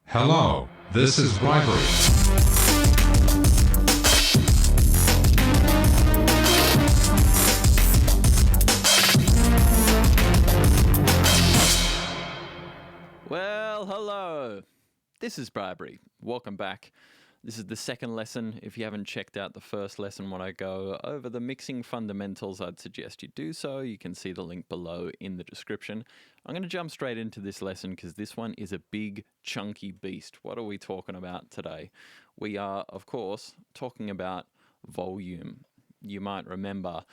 Hello, this is Bribery. Well, hello. This is Bribery. Welcome back. This is the second lesson. If you haven't checked out the first lesson when I go over the mixing fundamentals, I'd suggest you do so. You can see the link below in the description. I'm going to jump straight into this lesson because this one is a big, chunky beast. What are we talking about today? We are, of course, talking about volume. You might remember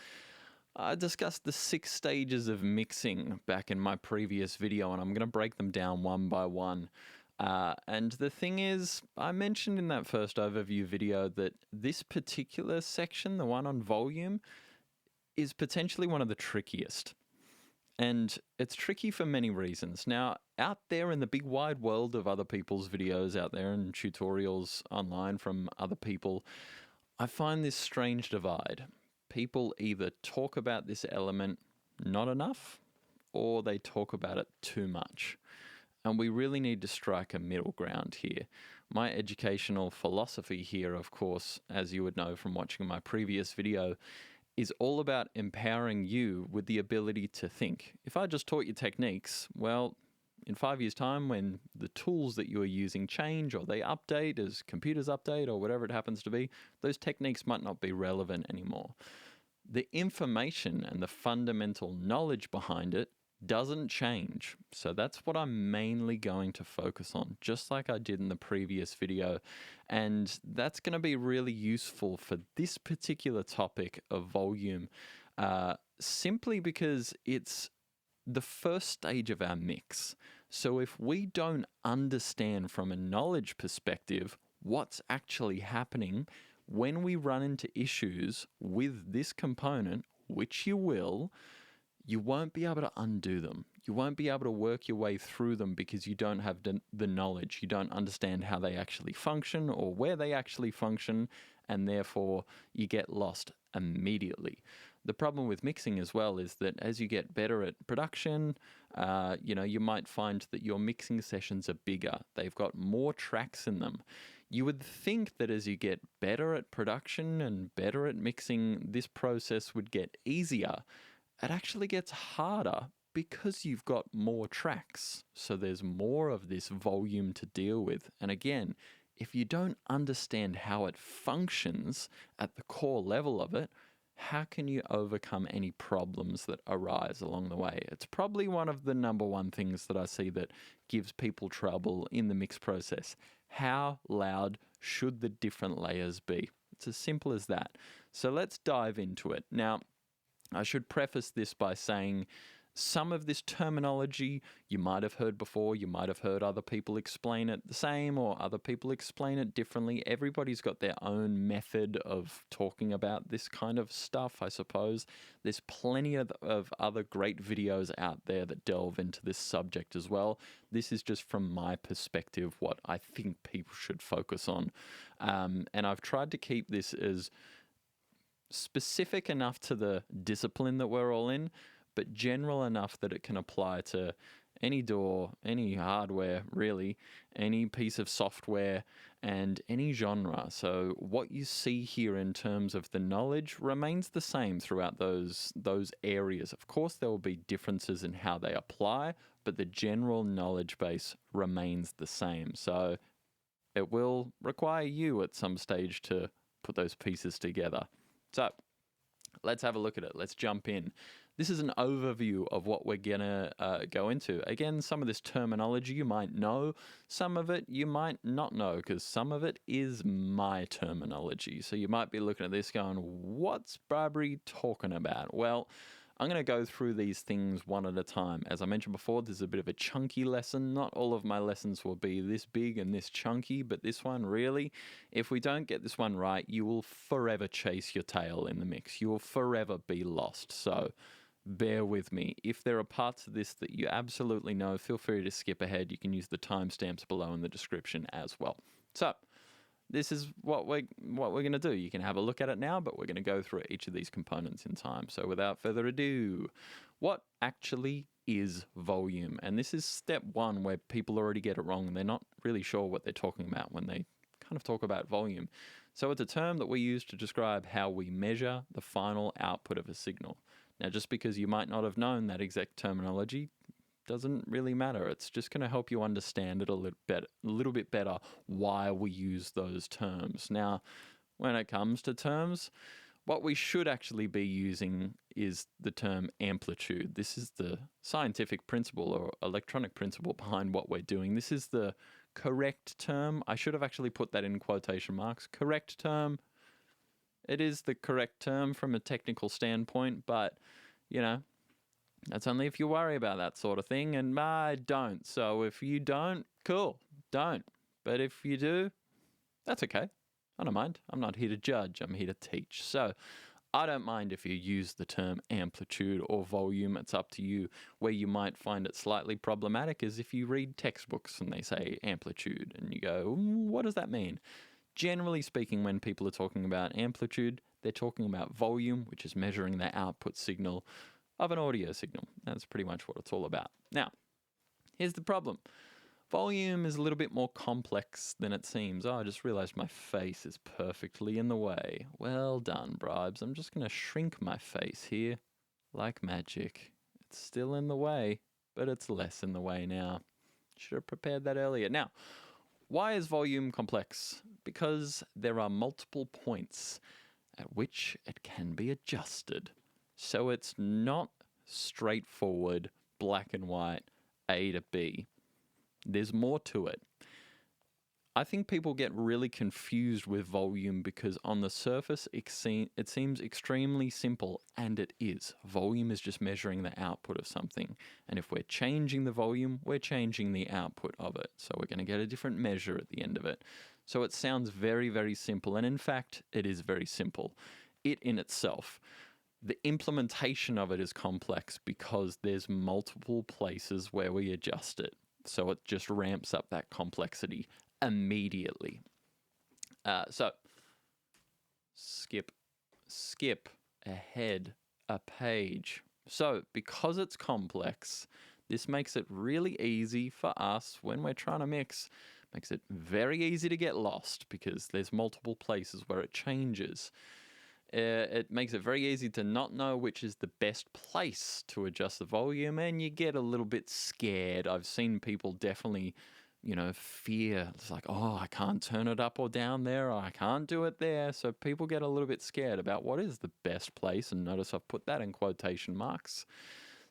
I discussed the 6 stages of mixing back in my previous video, and I'm going to break them down one by one. And the thing is, I mentioned in that first overview video that this particular section, the one on volume, is potentially one of the trickiest. And it's tricky for many reasons. Now, out there in the big wide world of other people's videos out there and tutorials online from other people, I find this strange divide. People either talk about this element not enough, or they talk about it too much. And we really need to strike a middle ground here. My educational philosophy here, of course, as you would know from watching my previous video, is all about empowering you with the ability to think. If I just taught you techniques, well, in 5 years' time, when the tools that you are using change or they update as computers update or whatever it happens to be, those techniques might not be relevant anymore. The information and the fundamental knowledge behind it doesn't change. So that's what I'm mainly going to focus on, just like I did in the previous video. And that's going to be really useful for this particular topic of volume, simply because it's the first stage of our mix. So if we don't understand from a knowledge perspective what's actually happening when we run into issues with this component, which you will, you won't be able to undo them. You won't be able to work your way through them because you don't have the knowledge. You don't understand how they actually function or where they actually function, and therefore you get lost immediately. The problem with mixing as well is that as you get better at production, you might find that your mixing sessions are bigger. They've got more tracks in them. You would think that as you get better at production and better at mixing, this process would get easier. It actually gets harder because you've got more tracks. So there's more of this volume to deal with. And again, if you don't understand how it functions at the core level of it, how can you overcome any problems that arise along the way? It's probably one of the number one things that I see that gives people trouble in the mix process. How loud should the different layers be? It's as simple as that. So let's dive into it. Now, I should preface this by saying some of this terminology you might have heard before, you might have heard other people explain it the same or other people explain it differently. Everybody's got their own method of talking about this kind of stuff, I suppose. There's plenty of other great videos out there that delve into this subject as well. This is just from my perspective what I think people should focus on. And I've tried to keep this as specific enough to the discipline that we're all in, but general enough that it can apply to any door, any hardware, really, any piece of software, and any genre. So what you see here in terms of the knowledge remains the same throughout those areas. Of course, there will be differences in how they apply, but the general knowledge base remains the same. So it will require you at some stage to put those pieces together. So let's have a look at it. Let's jump in. This is an overview of what we're going to go into. Again, some of this terminology you might know. Some of it you might not know because some of it is my terminology. So you might be looking at this going, what's Bribery talking about? Well, I'm going to go through these things one at a time. As I mentioned before, this is a bit of a chunky lesson. Not all of my lessons will be this big and this chunky, but this one really, if we don't get this one right, you will forever chase your tail in the mix. You will forever be lost. So bear with me. If there are parts of this that you absolutely know, feel free to skip ahead. You can use the timestamps below in the description as well. So this is what we're going to do. You can have a look at it now, but we're going to go through each of these components in time. So without further ado, what actually is volume? And this is step one where people already get it wrong. They're not really sure what they're talking about when they kind of talk about volume. So it's a term that we use to describe how we measure the final output of a signal. Now, just because you might not have known that exact terminology doesn't really matter. It's just going to help you understand it a little bit better why we use those terms. Now, when it comes to terms, what we should actually be using is the term amplitude. This is the scientific principle or electronic principle behind what we're doing. This is the correct term. I should have actually put that in quotation marks. Correct term. It is the correct term from a technical standpoint, but, that's only if you worry about that sort of thing, and I don't. So if you don't, cool, don't. But if you do, that's okay. I don't mind. I'm not here to judge. I'm here to teach. So I don't mind if you use the term amplitude or volume. It's up to you. Where you might find it slightly problematic is if you read textbooks and they say amplitude and you go, what does that mean? Generally speaking, when people are talking about amplitude, they're talking about volume, which is measuring the output signal of an audio signal. That's pretty much what it's all about. Now, here's the problem. Volume is a little bit more complex than it seems. Oh, I just realized my face is perfectly in the way. Well done, Bribes. I'm just going to shrink my face here like magic. It's still in the way, but it's less in the way now. Should have prepared that earlier. Now, why is volume complex? Because there are multiple points at which it can be adjusted. So it's not straightforward, black and white, A to B. There's more to it. I think people get really confused with volume because on the surface it seems extremely simple, and it is. Volume is just measuring the output of something. And if we're changing the volume, we're changing the output of it. So we're going to get a different measure at the end of it. So it sounds very, very simple. And in fact, it is very simple. It in itself. The implementation of it is complex because there's multiple places where we adjust it. So it just ramps up that complexity immediately. So skip ahead a page. So because it's complex, this makes it really easy for us when we're trying to mix. Makes it very easy to get lost because there's multiple places where it changes. It makes it very easy to not know which is the best place to adjust the volume, and you get a little bit scared. I've seen people definitely, fear. It's like, oh, I can't turn it up or down there, or I can't do it there. So people get a little bit scared about what is the best place, and notice I've put that in quotation marks.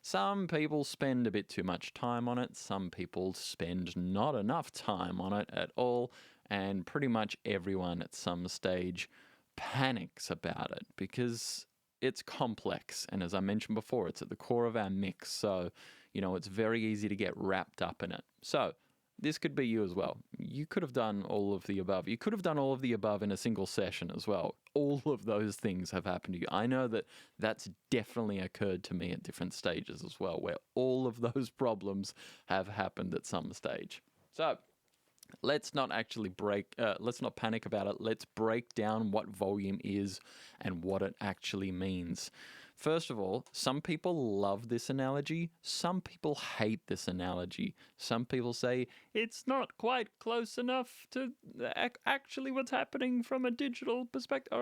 Some people spend a bit too much time on it. Some people spend not enough time on it at all, and pretty much everyone at some stage panics about it because it's complex. And as I mentioned before, it's at the core of our mix. So, it's very easy to get wrapped up in it. So this could be you as well. You could have done all of the above. You could have done all of the above in a single session as well. All of those things have happened to you. I know that that's definitely occurred to me at different stages as well, where all of those problems have happened at some stage. So let's not panic about it. Let's break down what volume is and what it actually means. First of all, some people love this analogy. Some people hate this analogy. Some people say it's not quite close enough to actually what's happening from a digital perspective.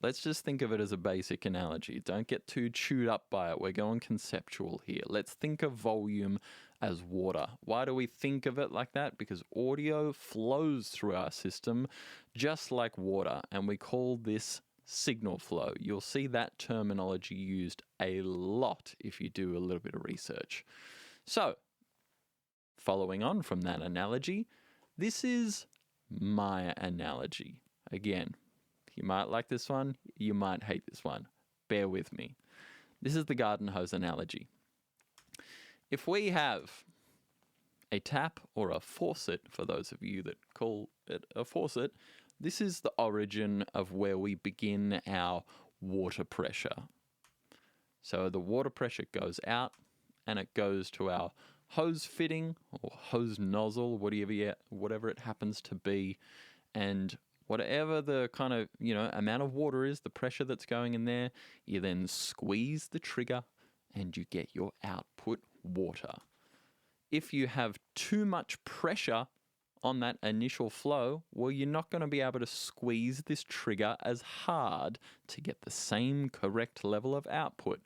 Let's just think of it as a basic analogy. Don't get too chewed up by it. We're going conceptual here. Let's think of volume as water. Why do we think of it like that? Because audio flows through our system just like water, and we call this signal flow. You'll see that terminology used a lot if you do a little bit of research. So, following on from that analogy, this is my analogy. Again, you might like this one, you might hate this one. Bear with me. This is the garden hose analogy. If we have a tap or a faucet, for those of you that call it a faucet, this is the origin of where we begin our water pressure. So the water pressure goes out and it goes to our hose fitting or hose nozzle, whatever it happens to be, and whatever the kind of, amount of water is, the pressure that's going in there, you then squeeze the trigger and you get your output water. If you have too much pressure on that initial flow, well, you're not going to be able to squeeze this trigger as hard to get the same correct level of output.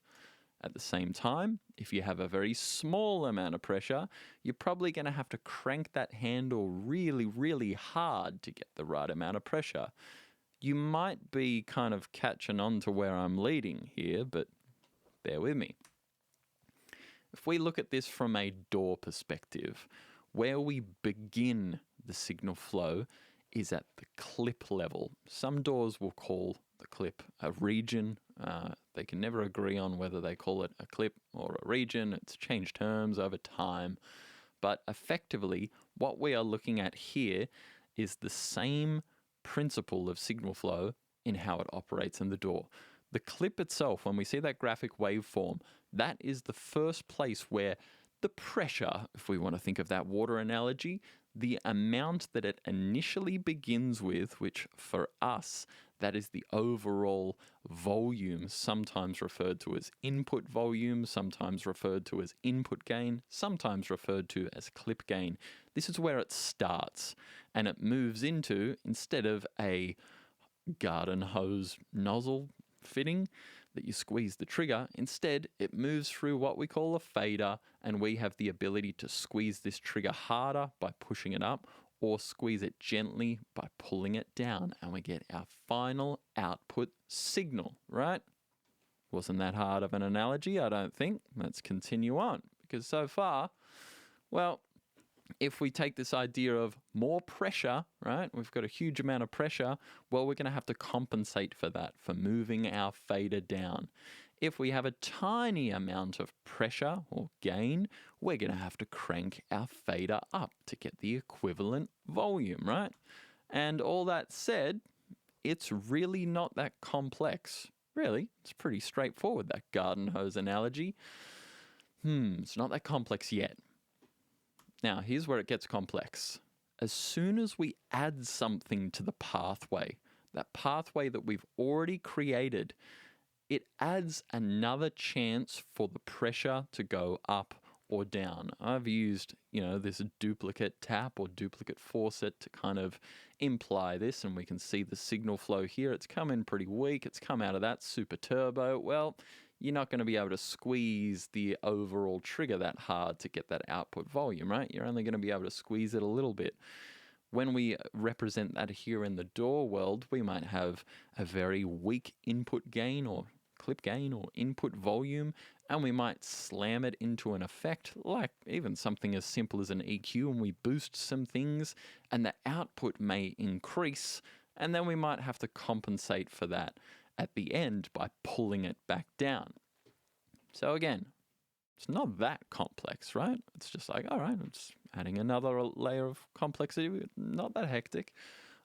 At the same time, if you have a very small amount of pressure, you're probably going to have to crank that handle really, really hard to get the right amount of pressure. You might be kind of catching on to where I'm leading here, but bear with me. If we look at this from a door perspective, where we begin the signal flow is at the clip level. Some doors will call the clip a region. They can never agree on whether they call it a clip or a region. It's changed terms over time. But effectively, what we are looking at here is the same principle of signal flow in how it operates in the door. The clip itself, when we see that graphic waveform, that is the first place where the pressure, if we want to think of that water analogy, the amount that it initially begins with, which for us, that is the overall volume, sometimes referred to as input volume, sometimes referred to as input gain, sometimes referred to as clip gain. This is where it starts, and it moves into, instead of a garden hose nozzle fitting that you squeeze the trigger, instead it moves through what we call a fader, and we have the ability to squeeze this trigger harder by pushing it up or squeeze it gently by pulling it down, and we get our final output signal, right? Wasn't that hard of an analogy, I don't think. Let's continue on, because so far, well, if we take this idea of more pressure, right, we've got a huge amount of pressure, well, we're going to have to compensate for that, for moving our fader down. If we have a tiny amount of pressure or gain, we're going to have to crank our fader up to get the equivalent volume, right? And all that said, it's really not that complex. Really, it's pretty straightforward, that garden hose analogy. It's not that complex yet. Now, here's where it gets complex. As soon as we add something to the pathway, that pathway that we've already created, it adds another chance for the pressure to go up or down. I've used, this duplicate tap or duplicate faucet to kind of imply this, and we can see the signal flow here. It's come in pretty weak. It's come out of that super turbo. Well, you're not going to be able to squeeze the overall trigger that hard to get that output volume, right? You're only going to be able to squeeze it a little bit. When we represent that here in the door world, we might have a very weak input gain or clip gain or input volume, and we might slam it into an effect like even something as simple as an EQ, and we boost some things and the output may increase, and then we might have to compensate for that at the end by pulling it back down. So again, it's not that complex, right? It's just like, all right, it's adding another layer of complexity. Not that hectic.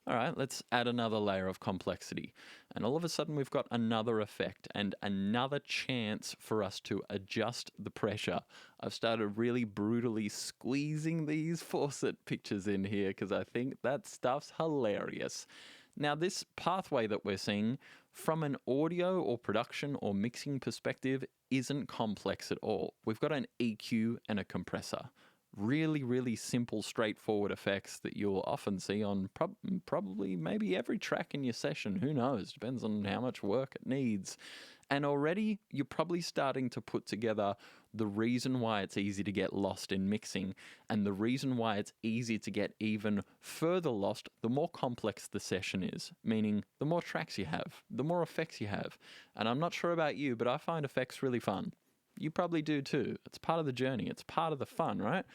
All right, let's add another layer of complexity. And all of a sudden we've got another effect and another chance for us to adjust the pressure. I've started really brutally squeezing these faucet pictures in here because I think that stuff's hilarious. Now, this pathway that we're seeing from an audio or production or mixing perspective isn't complex at all. We've got an EQ and a compressor. Really, really simple, straightforward effects that you'll often see on probably maybe every track in your session. Who knows? Depends on how much work it needs. And already you're probably starting to put together the reason why it's easy to get lost in mixing and the reason why it's easy to get even further lost the more complex the session is, meaning the more tracks you have, the more effects you have. And I'm not sure about you, but I find effects really fun. You probably do too. It's part of the journey. It's part of the fun, right?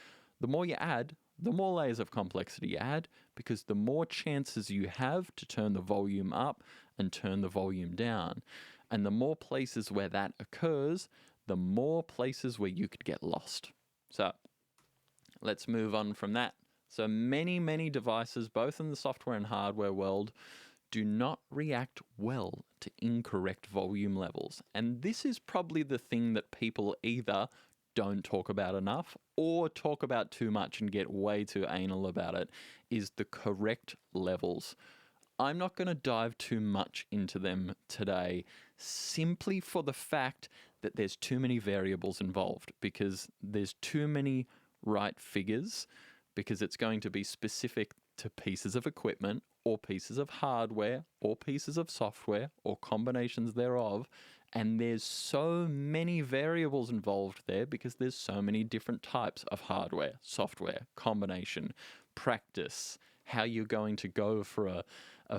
The more you add, the more layers of complexity you add, because the more chances you have to turn the volume up and turn the volume down. And the more places where that occurs, the more places where you could get lost. So let's move on from that. So many, many devices, both in the software and hardware world, do not react well to incorrect volume levels. And this is probably the thing that people either don't talk about enough or talk about too much and get way too anal about it, is the correct levels. I'm not going to dive too much into them today, simply for the fact that there's too many variables involved, because there's too many right figures, because it's going to be specific to pieces of equipment or pieces of hardware or pieces of software or combinations thereof. And there's so many variables involved there because there's so many different types of hardware, software, combination, practice, how you're going to go for a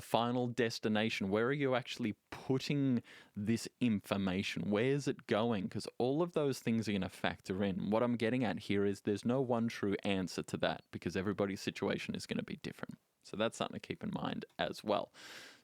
final destination. Where are you actually putting this information? Where's it going? Because all of those things are going to factor in. What I'm getting at here is there's no one true answer to that, because everybody's situation is going to be different. So that's something to keep in mind as well.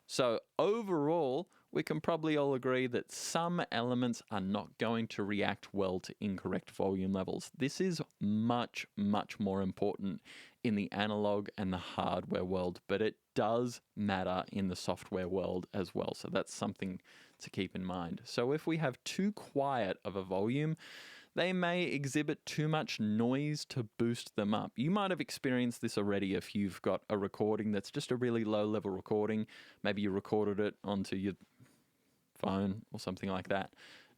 So overall, we can probably all agree that some elements are not going to react well to incorrect volume levels. This is much, much more important in the analog and the hardware world, but it does matter in the software world as well. So that's something to keep in mind. So if we have too quiet of a volume, they may exhibit too much noise to boost them up. You might have experienced this already if you've got a recording that's just a really low-level recording. Maybe you recorded it onto your phone or something like that,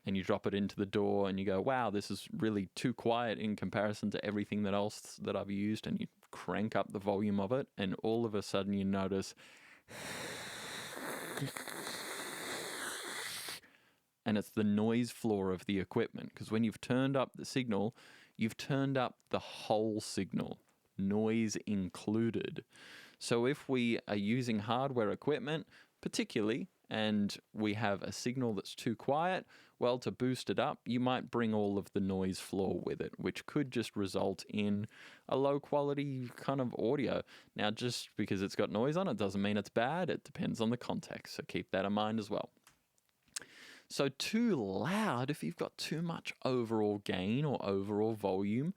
and you drop it into the DAW and you go, wow, this is really too quiet in comparison to everything else that I've used, and you crank up the volume of it, and all of a sudden you notice and it's the noise floor of the equipment, because when you've turned up the signal, you've turned up the whole signal, noise included. So if we are using hardware equipment, particularly, and we have a signal that's too quiet, well, to boost it up, you might bring all of the noise floor with it, which could just result in a low quality kind of audio. Now, just because it's got noise on it doesn't mean it's bad. It depends on the context, so keep that in mind as well. So too loud, if you've got too much overall gain or overall volume,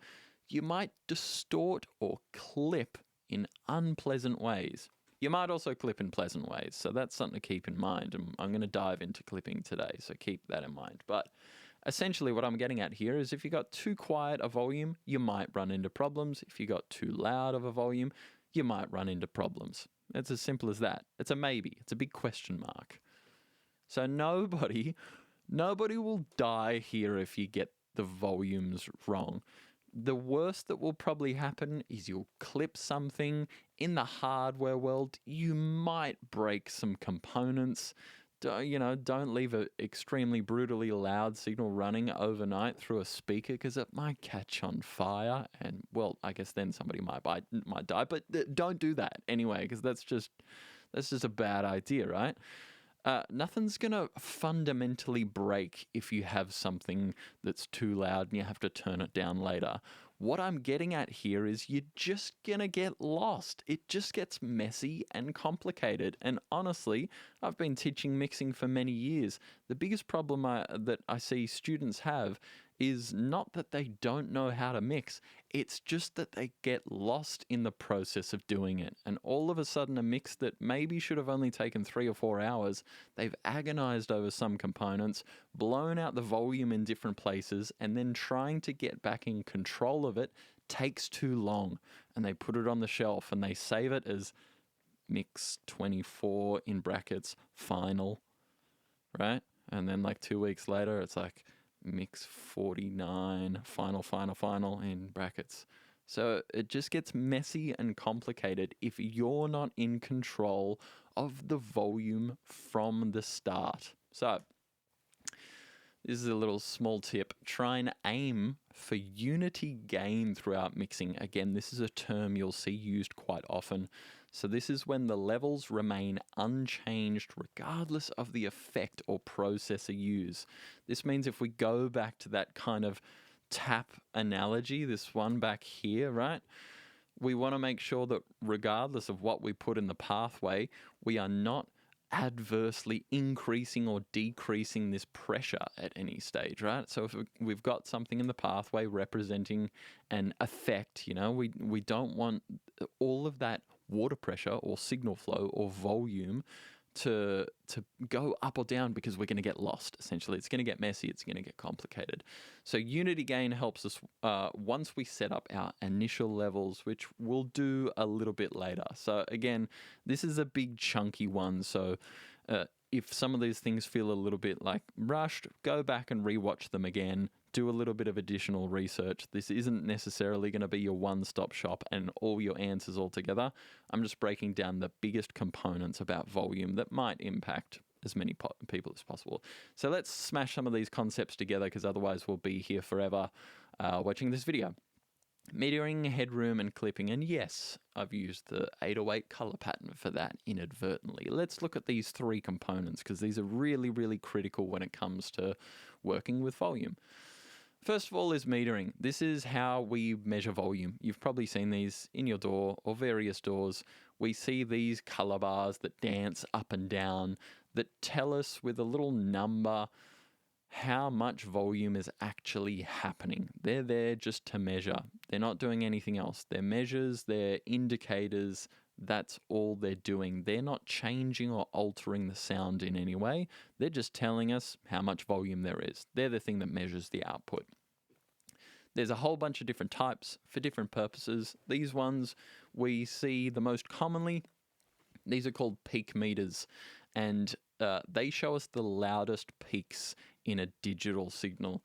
you might distort or clip in unpleasant ways. You might also clip in pleasant ways, so that's something to keep in mind. And I'm going to dive into clipping today, so keep that in mind. But essentially what I'm getting at here is if you got too quiet a volume, you might run into problems. If you got too loud of a volume, you might run into problems. It's as simple as that. It's a maybe. It's a big question mark. So nobody will die here if you get the volumes wrong. The worst that will probably happen is you'll clip something. In the hardware world, you might break some components. Don't leave an extremely brutally loud signal running overnight through a speaker, because it might catch on fire, and well, I guess then somebody might die. But don't do that anyway, because that's just a bad idea, right? Nothing's going to fundamentally break if you have something that's too loud and you have to turn it down later. What I'm getting at here is you're just going to get lost. It just gets messy and complicated. And honestly, I've been teaching mixing for many years. The biggest problem that I see students have is not that they don't know how to mix, it's just that they get lost in the process of doing it. And all of a sudden, a mix that maybe should have only taken 3 or 4 hours, they've agonized over some components, blown out the volume in different places, and then trying to get back in control of it takes too long. And they put it on the shelf and they save it as mix 24 in brackets final, right? And then like 2 weeks later, it's like mix 49 final in brackets. So it just gets messy and complicated if you're not in control of the volume from the start. So this is a little small tip. Try and aim for unity gain throughout mixing. Again, this is a term you'll see used quite often. So this is when the levels remain unchanged regardless of the effect or processor used. This means if we go back to that kind of tap analogy, this one back here, right? We want to make sure that regardless of what we put in the pathway, we are not adversely increasing or decreasing this pressure at any stage, right? So if we've got something in the pathway representing an effect, we don't want all of that water pressure or signal flow or volume to go up or down because we're going to get lost. Essentially, it's going to get messy. It's going to get complicated. So unity gain helps us once we set up our initial levels, which we'll do a little bit later. So again, this is a big chunky one. So if some of these things feel a little bit like rushed, go back and rewatch them again. Do a little bit of additional research. This isn't necessarily going to be your one-stop shop and all your answers all together. I'm just breaking down the biggest components about volume that might impact as many people as possible. So let's smash some of these concepts together, because otherwise we'll be here forever watching this video. Metering, headroom, and clipping. And yes, I've used the 808 color pattern for that inadvertently. Let's look at these three components, because these are really, really critical when it comes to working with volume. First of all is metering. This is how we measure volume. You've probably seen these in your door or various doors. We see these color bars that dance up and down that tell us with a little number how much volume is actually happening. They're there just to measure. They're not doing anything else. They're measures, they're indicators. That's all they're doing. They're not changing or altering the sound in any way. They're just telling us how much volume there is. They're the thing that measures the output. There's a whole bunch of different types for different purposes. These ones we see the most commonly. These are called peak meters, and they show us the loudest peaks in a digital signal.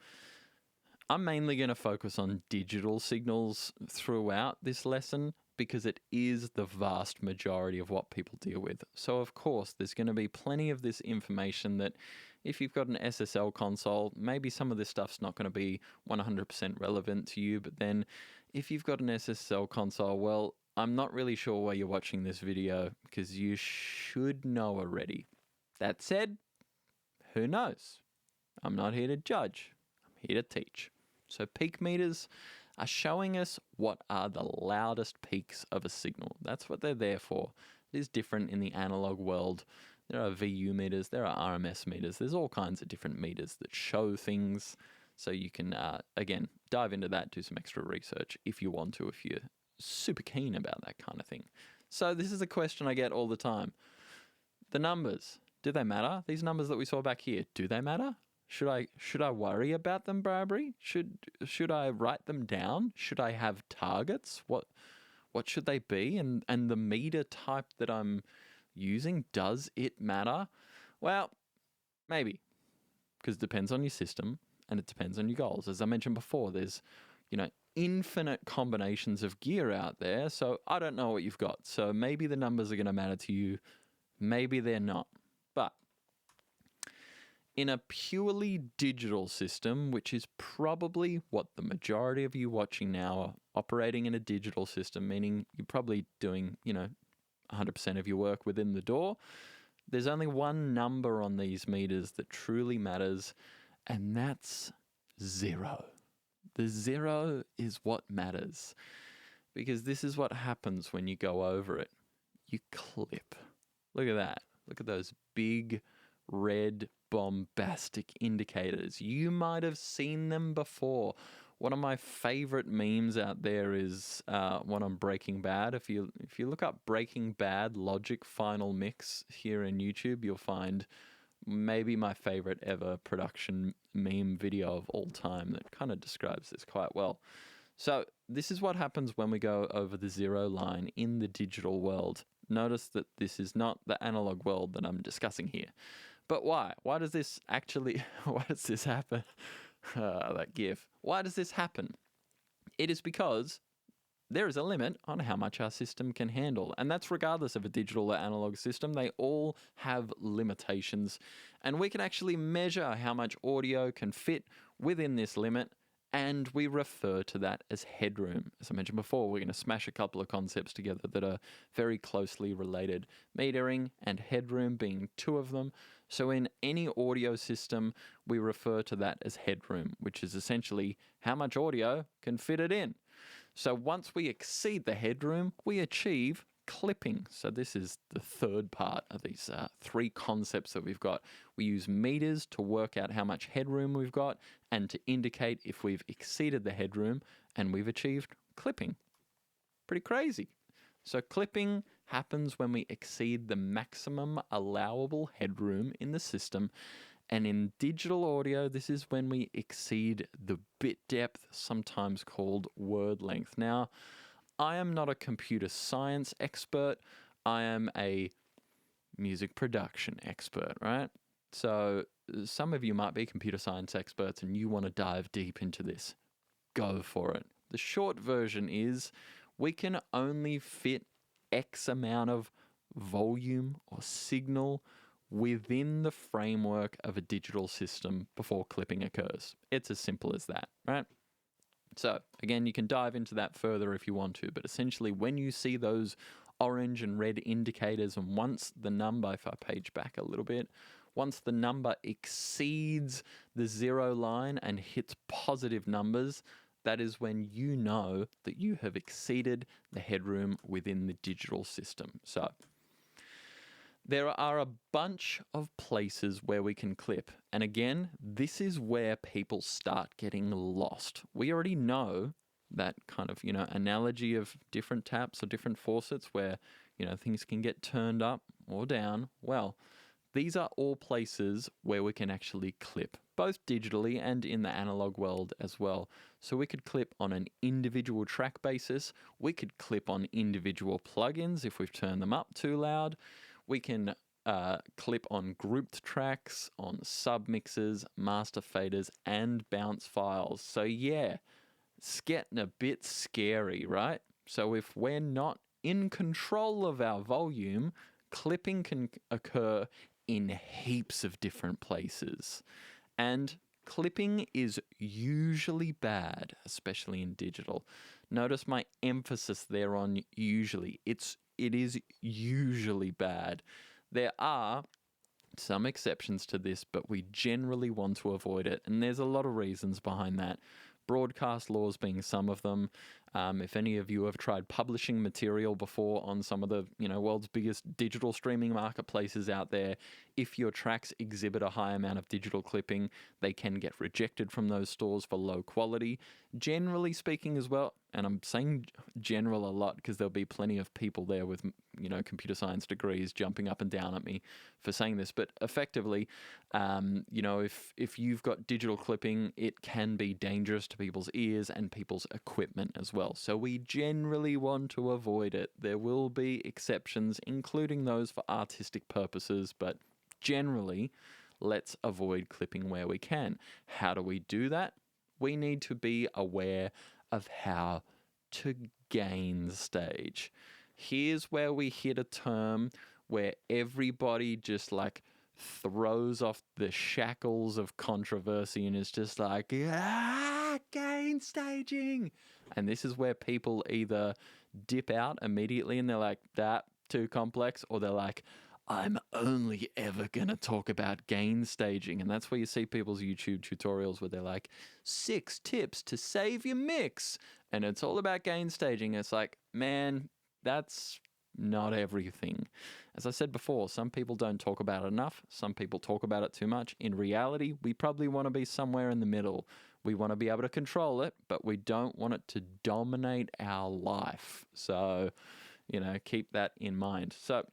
I'm mainly going to focus on digital signals throughout this lesson, because it is the vast majority of what people deal with. So of course, there's going to be plenty of this information that if you've got an SSL console, maybe some of this stuff's not going to be 100% relevant to you. But then if you've got an SSL console, well, I'm not really sure why you're watching this video, because you should know already. That said, who knows? I'm not here to judge. I'm here to teach. So peak meters are showing us what are the loudest peaks of a signal. That's what they're there for. It is different in the analog world. There are VU meters, there are RMS meters. There's all kinds of different meters that show things. So you can, again, dive into that, do some extra research if you want to, if you're super keen about that kind of thing. So this is a question I get all the time. The numbers, do they matter? These numbers that we saw back here, do they matter? Should I worry about them, Bribery? Should I write them down? Should I have targets? What should they be? And the meter type that I'm using, does it matter? Well, maybe, because it depends on your system and it depends on your goals. As I mentioned before, there's infinite combinations of gear out there. So I don't know what you've got. So maybe the numbers are going to matter to you. Maybe they're not. But in a purely digital system, which is probably what the majority of you watching now are operating in a digital system, meaning you're probably doing, 100% of your work within the door, there's only one number on these meters that truly matters, and that's 0. The 0 is what matters, because this is what happens when you go over it. You clip. Look at that. Look at those big red bombastic indicators. You might have seen them before. One of my favorite memes out there is one on Breaking Bad. If you look up Breaking Bad logic final mix here in YouTube, you'll find maybe my favorite ever production meme video of all time that kind of describes this quite well. So this is what happens when we go over the 0 line in the digital world. Notice that this is not the analog world that I'm discussing here. But why? Why does this happen? That gif. Why does this happen? It is because there is a limit on how much our system can handle. And that's regardless of a digital or analog system. They all have limitations. And we can actually measure how much audio can fit within this limit. And we refer to that as headroom. As I mentioned before, we're going to smash a couple of concepts together that are very closely related. Metering and headroom being two of them. So in any audio system, we refer to that as headroom, which is essentially how much audio can fit it in. So once we exceed the headroom, we achieve clipping. So this is the third part of these three concepts that we've got. We use meters to work out how much headroom we've got and to indicate if we've exceeded the headroom, and we've achieved clipping. Pretty crazy. So clipping happens when we exceed the maximum allowable headroom in the system. And in digital audio, this is when we exceed the bit depth, sometimes called word length. Now, I am not a computer science expert. I am a music production expert, right? So some of you might be computer science experts and you want to dive deep into this. Go for it. The short version is we can only fit X amount of volume or signal within the framework of a digital system before clipping occurs. It's as simple as that, right? So again, you can dive into that further if you want to, but essentially when you see those orange and red indicators, and once the number, if I page back a little bit, once the number exceeds the 0 line and hits positive numbers, that is when you know that you have exceeded the headroom within the digital system. So there are a bunch of places where we can clip. And again, this is where people start getting lost. We already know that kind of, analogy of different taps or different faucets where, things can get turned up or down. Well, these are all places where we can actually clip, both digitally and in the analog world as well. So we could clip on an individual track basis. We could clip on individual plugins if we've turned them up too loud. We can clip on grouped tracks, on submixers, master faders, and bounce files. So yeah, it's getting a bit scary, right? So if we're not in control of our volume, clipping can occur in heaps of different places. And clipping is usually bad, especially in digital. Notice my emphasis there on usually. It is usually bad. There are some exceptions to this, but we generally want to avoid it. And there's a lot of reasons behind that. Broadcast laws being some of them. If any of you have tried publishing material before on some of the world's biggest digital streaming marketplaces out there, if your tracks exhibit a high amount of digital clipping, they can get rejected from those stores for low quality. Generally speaking as well, and I'm saying general a lot because there'll be plenty of people there with computer science degrees jumping up and down at me for saying this, but effectively, if you've got digital clipping, it can be dangerous to people's ears and people's equipment as well. So we generally want to avoid it. There will be exceptions, including those for artistic purposes, but generally, let's avoid clipping where we can. How do we do that? We need to be aware of how to gain stage. Here's where we hit a term where everybody just throws off the shackles of controversy and is just like, gain staging. And this is where people either dip out immediately and they're like, that too complex, or they're like, I'm only ever going to talk about gain staging. And that's where you see people's YouTube tutorials where they're like, 6 tips to save your mix. And it's all about gain staging. It's like, man, that's not everything. As I said before, some people don't talk about it enough. Some people talk about it too much. In reality, we probably want to be somewhere in the middle. We want to be able to control it, but we don't want it to dominate our life. So, keep that in mind. So,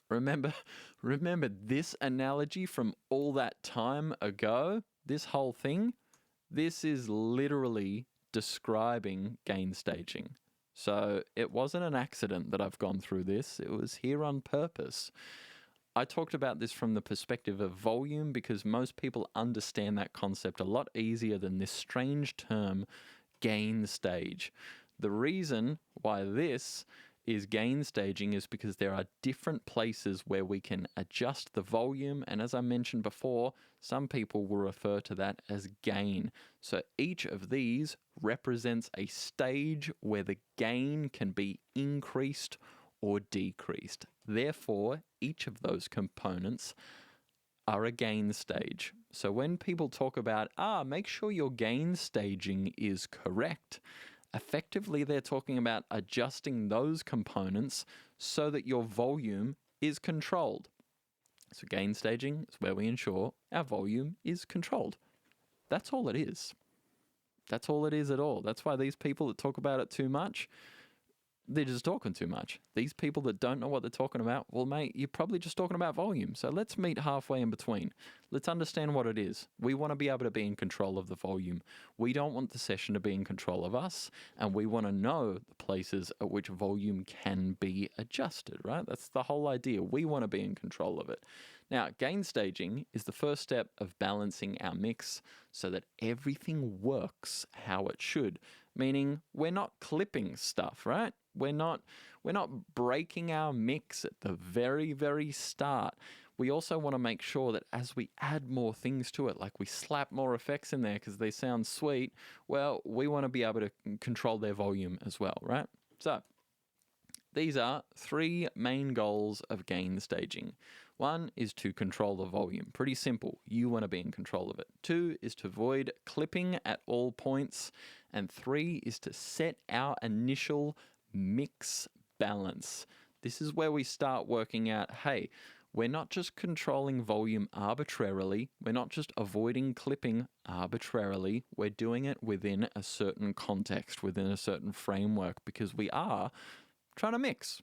remember this analogy from all that time ago, this whole thing, this is literally describing gain staging. So it wasn't an accident that I've gone through this. It was here on purpose. I talked about this from the perspective of volume because most people understand that concept a lot easier than this strange term, gain stage. The reason why this is gain staging is because there are different places where we can adjust the volume, and as I mentioned before, some people will refer to that as gain. So each of these represents a stage where the gain can be increased or decreased. Therefore, each of those components are a gain stage. So when people talk about, make sure your gain staging is correct, effectively, they're talking about adjusting those components so that your volume is controlled. So gain staging is where we ensure our volume is controlled. That's all it is. That's all it is at all. That's why these people that talk about it too much, They're just talking too much. These people that don't know what they're talking about, well, mate, you're probably just talking about volume. So let's meet halfway in between. Let's understand what it is. We want to be able to be in control of the volume. We don't want the session to be in control of us, and we want to know the places at which volume can be adjusted, right? That's the whole idea. We want to be in control of it. Now, gain staging is the first step of balancing our mix so that everything works how it should, meaning we're not clipping stuff, right? We're not breaking our mix at the very, very start. We also want to make sure that as we add more things to it, like we slap more effects in there because they sound sweet, well, we want to be able to control their volume as well, right? So these are three main goals of gain staging. One is to control the volume. Pretty simple. You want to be in control of it. Two is to avoid clipping at all points. And three is to set our initial mix balance. This is where we start working out, hey, we're not just controlling volume arbitrarily. We're not just avoiding clipping arbitrarily. We're doing it within a certain context, within a certain framework, because we are trying to mix.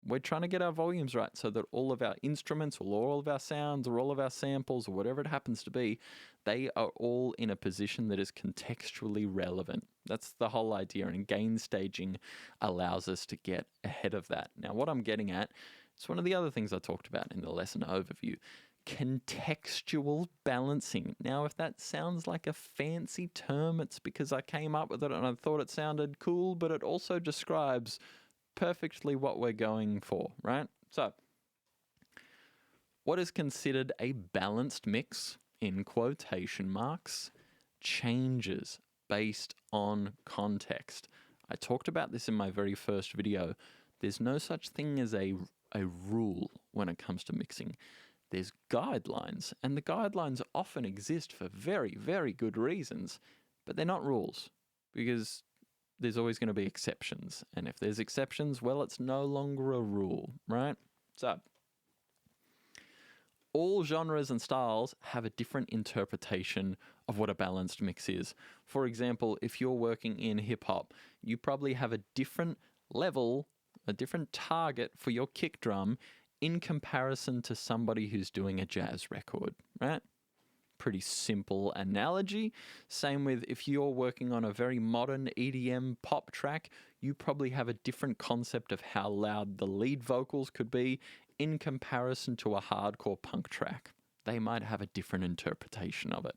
We're trying to get our volumes right so that all of our instruments or all of our sounds or all of our samples or whatever it happens to be, they are all in a position that is contextually relevant. That's the whole idea, and gain staging allows us to get ahead of that. Now, what I'm getting at is one of the other things I talked about in the lesson overview. Contextual balancing. Now, if that sounds like a fancy term, it's because I came up with it and I thought it sounded cool, but it also describes perfectly what we're going for, right? So, what is considered a balanced mix, in quotation marks, changes based on context. I talked about this in my very first video. There's no such thing as a rule when it comes to mixing. There's guidelines, and the guidelines often exist for very, very good reasons, but they're not rules, because there's always going to be exceptions. And if there's exceptions, well, it's no longer a rule, right? So, all genres and styles have a different interpretation of what a balanced mix is. For example, if you're working in hip hop, you probably have a different level, a different target for your kick drum in comparison to somebody who's doing a jazz record, right? Pretty simple analogy. Same with if you're working on a very modern EDM pop track, you probably have a different concept of how loud the lead vocals could be in comparison to a hardcore punk track. They might have a different interpretation of it.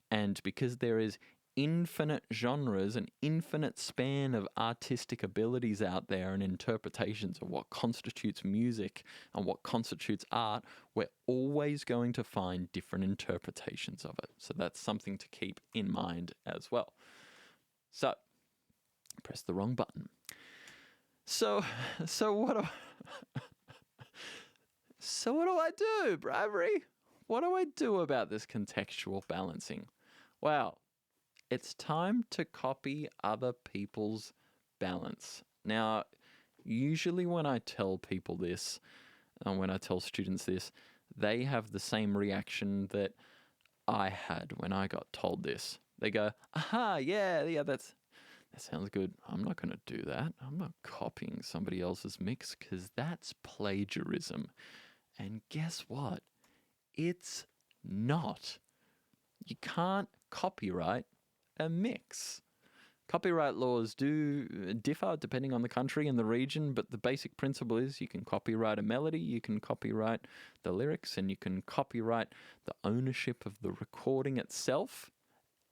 And because there is infinite genres, an infinite span of artistic abilities out there and interpretations of what constitutes music and what constitutes art, we're always going to find different interpretations of it. So that's something to keep in mind as well. So, press the wrong button. So what do I do, Bribery? What do I do about this contextual balancing? Well, it's time to copy other people's balance. Now, usually when I tell people this, and when I tell students this, they have the same reaction that I had when I got told this. They go, aha, yeah, that sounds good. I'm not going to do that. I'm not copying somebody else's mix because that's plagiarism. And guess what? It's not. You can't copyright a mix. Copyright laws do differ depending on the country and the region, but the basic principle is you can copyright a melody, you can copyright the lyrics, and you can copyright the ownership of the recording itself,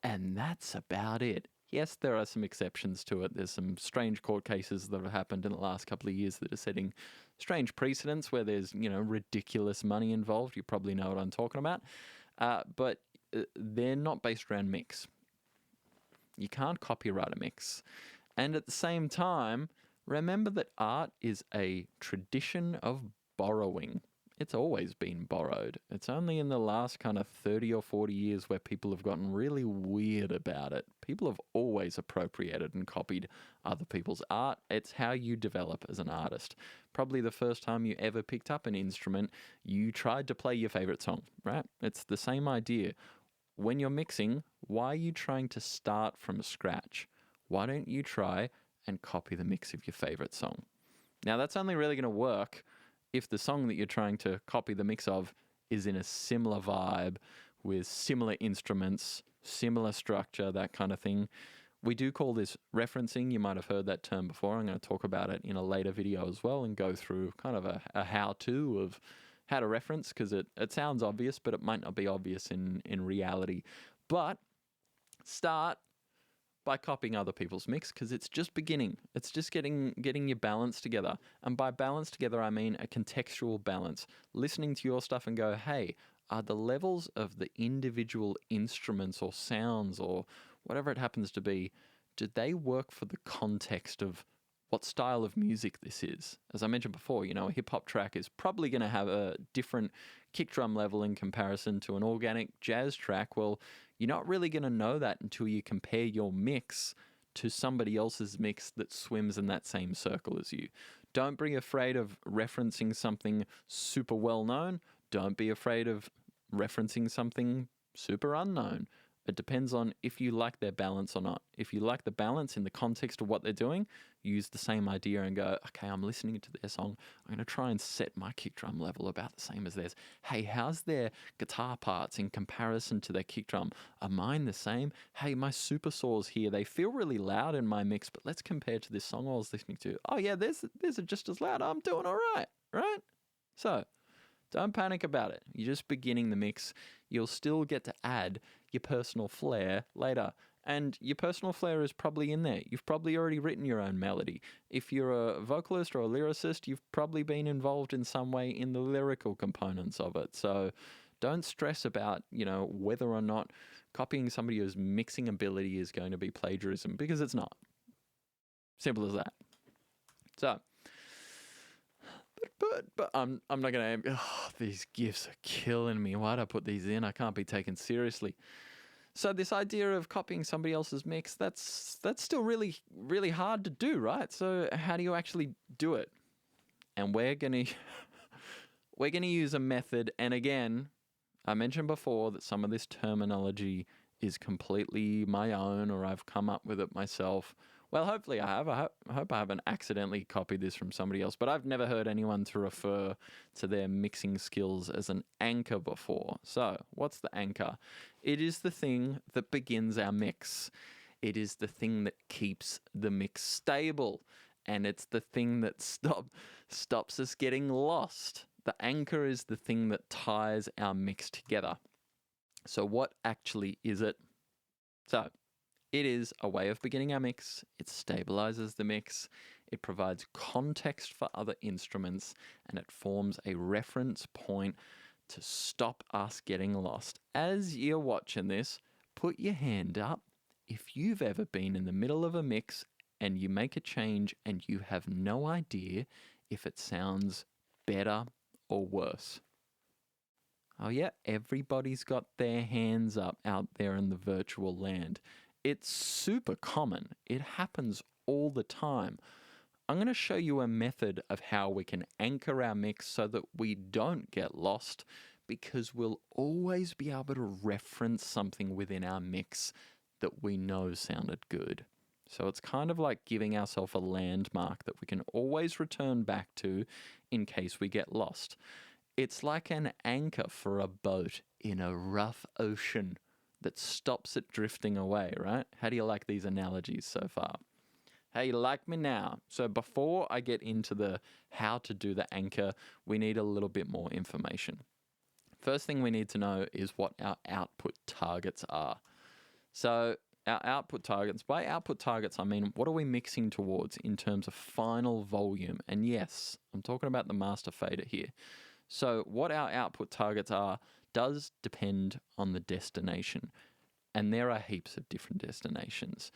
and that's about it. Yes, there are some exceptions to it. There's some strange court cases that have happened in the last couple of years that are setting strange precedents where there's, ridiculous money involved. You probably know what I'm talking about. But they're not based around mix. You can't copyright a mix. And at the same time, remember that art is a tradition of borrowing. It's always been borrowed. It's only in the last kind of 30 or 40 years where people have gotten really weird about it. People have always appropriated and copied other people's art. It's how you develop as an artist. Probably the first time you ever picked up an instrument, you tried to play your favorite song, right? It's the same idea. When you're mixing, why are you trying to start from scratch? Why don't you try and copy the mix of your favorite song. Now, that's only really going to work if the song that you're trying to copy the mix of is in a similar vibe with similar instruments, similar structure, that kind of thing. We do call this referencing. You might have heard that term before. I'm going to talk about it in a later video as well and go through kind of a how-to of how to reference, because it sounds obvious, but it might not be obvious in reality. But start by copying other people's mix, because it's just beginning. It's just getting your balance together. And by balance together, I mean a contextual balance. Listening to your stuff and go, hey, are the levels of the individual instruments or sounds or whatever it happens to be, do they work for the context of what style of music this is? As I mentioned before, a hip-hop track is probably going to have a different kick drum level in comparison to an organic jazz track. Well, you're not really going to know that until you compare your mix to somebody else's mix that swims in that same circle as you. Don't be afraid of referencing something super well-known. Don't be afraid of referencing something super unknown. It depends on if you like their balance or not. If you like the balance in the context of what they're doing, use the same idea and go, okay, I'm listening to their song. I'm going to try and set my kick drum level about the same as theirs. Hey, how's their guitar parts in comparison to their kick drum? Are mine the same? Hey, my super saws here, they feel really loud in my mix, but let's compare to this song I was listening to. Oh yeah, theirs are just as loud. I'm doing all right, right? So don't panic about it. You're just beginning the mix. You'll still get to add your personal flair later. And your personal flair is probably in there. You've probably already written your own melody. If you're a vocalist or a lyricist, you've probably been involved in some way in the lyrical components of it. So don't stress about, whether or not copying somebody whose mixing ability is going to be plagiarism, because it's not. Simple as that. So, but I'm not going to... these GIFs are killing me. Why'd I put these in? I can't be taken seriously. So this idea of copying somebody else's mix, that's still really, really hard to do, right? So how do you actually do it? And we're going to use a method. And again, I mentioned before that some of this terminology is completely my own, or I've come up with it myself. Well, hopefully I have. I hope I haven't accidentally copied this from somebody else, but I've never heard anyone to refer to their mixing skills as an anchor before. So, what's the anchor? It is the thing that begins our mix. It is the thing that keeps the mix stable, and it's the thing that stops us getting lost. The anchor is the thing that ties our mix together. So, what actually is it? So, it is a way of beginning our mix. It stabilizes the mix. It provides context for other instruments, and it forms a reference point to stop us getting lost. As you're watching this, put your hand up if you've ever been in the middle of a mix and you make a change and you have no idea if it sounds better or worse. Oh yeah, everybody's got their hands up out there in the virtual land. It's super common. It happens all the time. I'm going to show you a method of how we can anchor our mix so that we don't get lost, because we'll always be able to reference something within our mix that we know sounded good. So it's kind of like giving ourselves a landmark that we can always return back to in case we get lost. It's like an anchor for a boat in a rough ocean that stops it drifting away, right? How do you like these analogies so far? Hey, you like me now? So before I get into the how to do the anchor, we need a little bit more information. First thing we need to know is what our output targets are. So our output targets, by output targets, I mean, what are we mixing towards in terms of final volume? And yes, I'm talking about the master fader here. So what our output targets are does depend on the destination. And there are heaps of different destinations.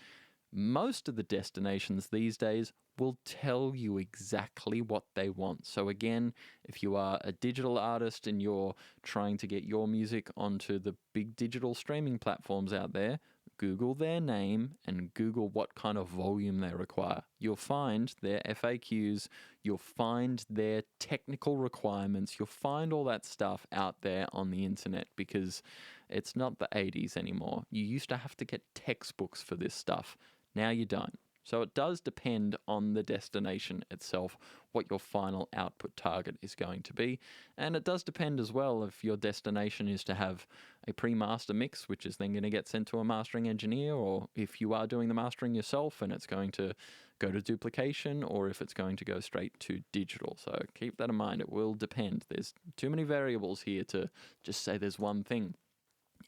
Most of the destinations these days will tell you exactly what they want. So again, if you are a digital artist and you're trying to get your music onto the big digital streaming platforms out there, Google their name and Google what kind of volume they require. You'll find their FAQs, you'll find their technical requirements, you'll find all that stuff out there on the internet, because it's not the 80s anymore. You used to have to get textbooks for this stuff. Now you don't. So it does depend on the destination itself, what your final output target is going to be. And it does depend as well if your destination is to have a pre-master mix, which is then going to get sent to a mastering engineer, or if you are doing the mastering yourself and it's going to go to duplication, or if it's going to go straight to digital. So keep that in mind. It will depend. There's too many variables here to just say there's one thing.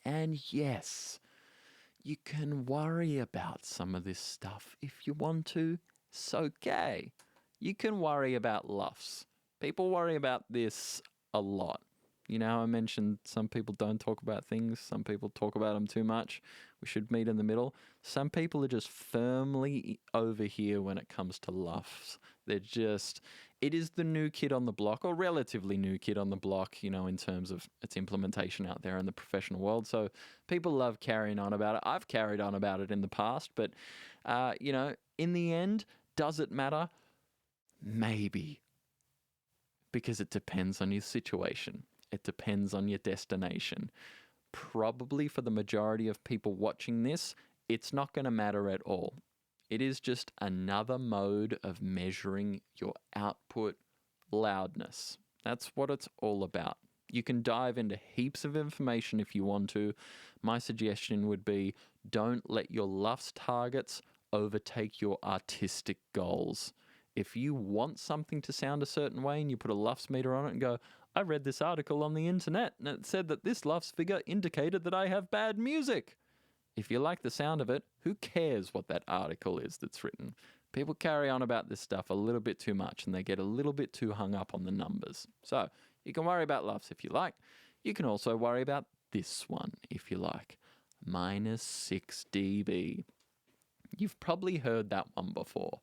And yes, you can worry about some of this stuff if you want to. It's okay. You can worry about luffs. People worry about this a lot. You know, I mentioned some people don't talk about things. Some people talk about them too much. We should meet in the middle. Some people are just firmly over here when it comes to luffs. They're just, it is the new kid on the block, or relatively new kid on the block, you know, in terms of its implementation out there in the professional world. So people love carrying on about it. I've carried on about it in the past, but, you know, in the end, does it matter? Maybe. Because it depends on your situation. It depends on your destination. Probably for the majority of people watching this, it's not going to matter at all. It is just another mode of measuring your output loudness. That's what it's all about. You can dive into heaps of information if you want to. My suggestion would be don't let your LUFS targets overtake your artistic goals. If you want something to sound a certain way and you put a LUFS meter on it and go, I read this article on the internet and it said that this LUFS figure indicated that I have bad music. If you like the sound of it, who cares what that article is that's written? People carry on about this stuff a little bit too much and they get a little bit too hung up on the numbers. So you can worry about LUFS if you like. You can also worry about this one if you like. -6 dB. You've probably heard that one before.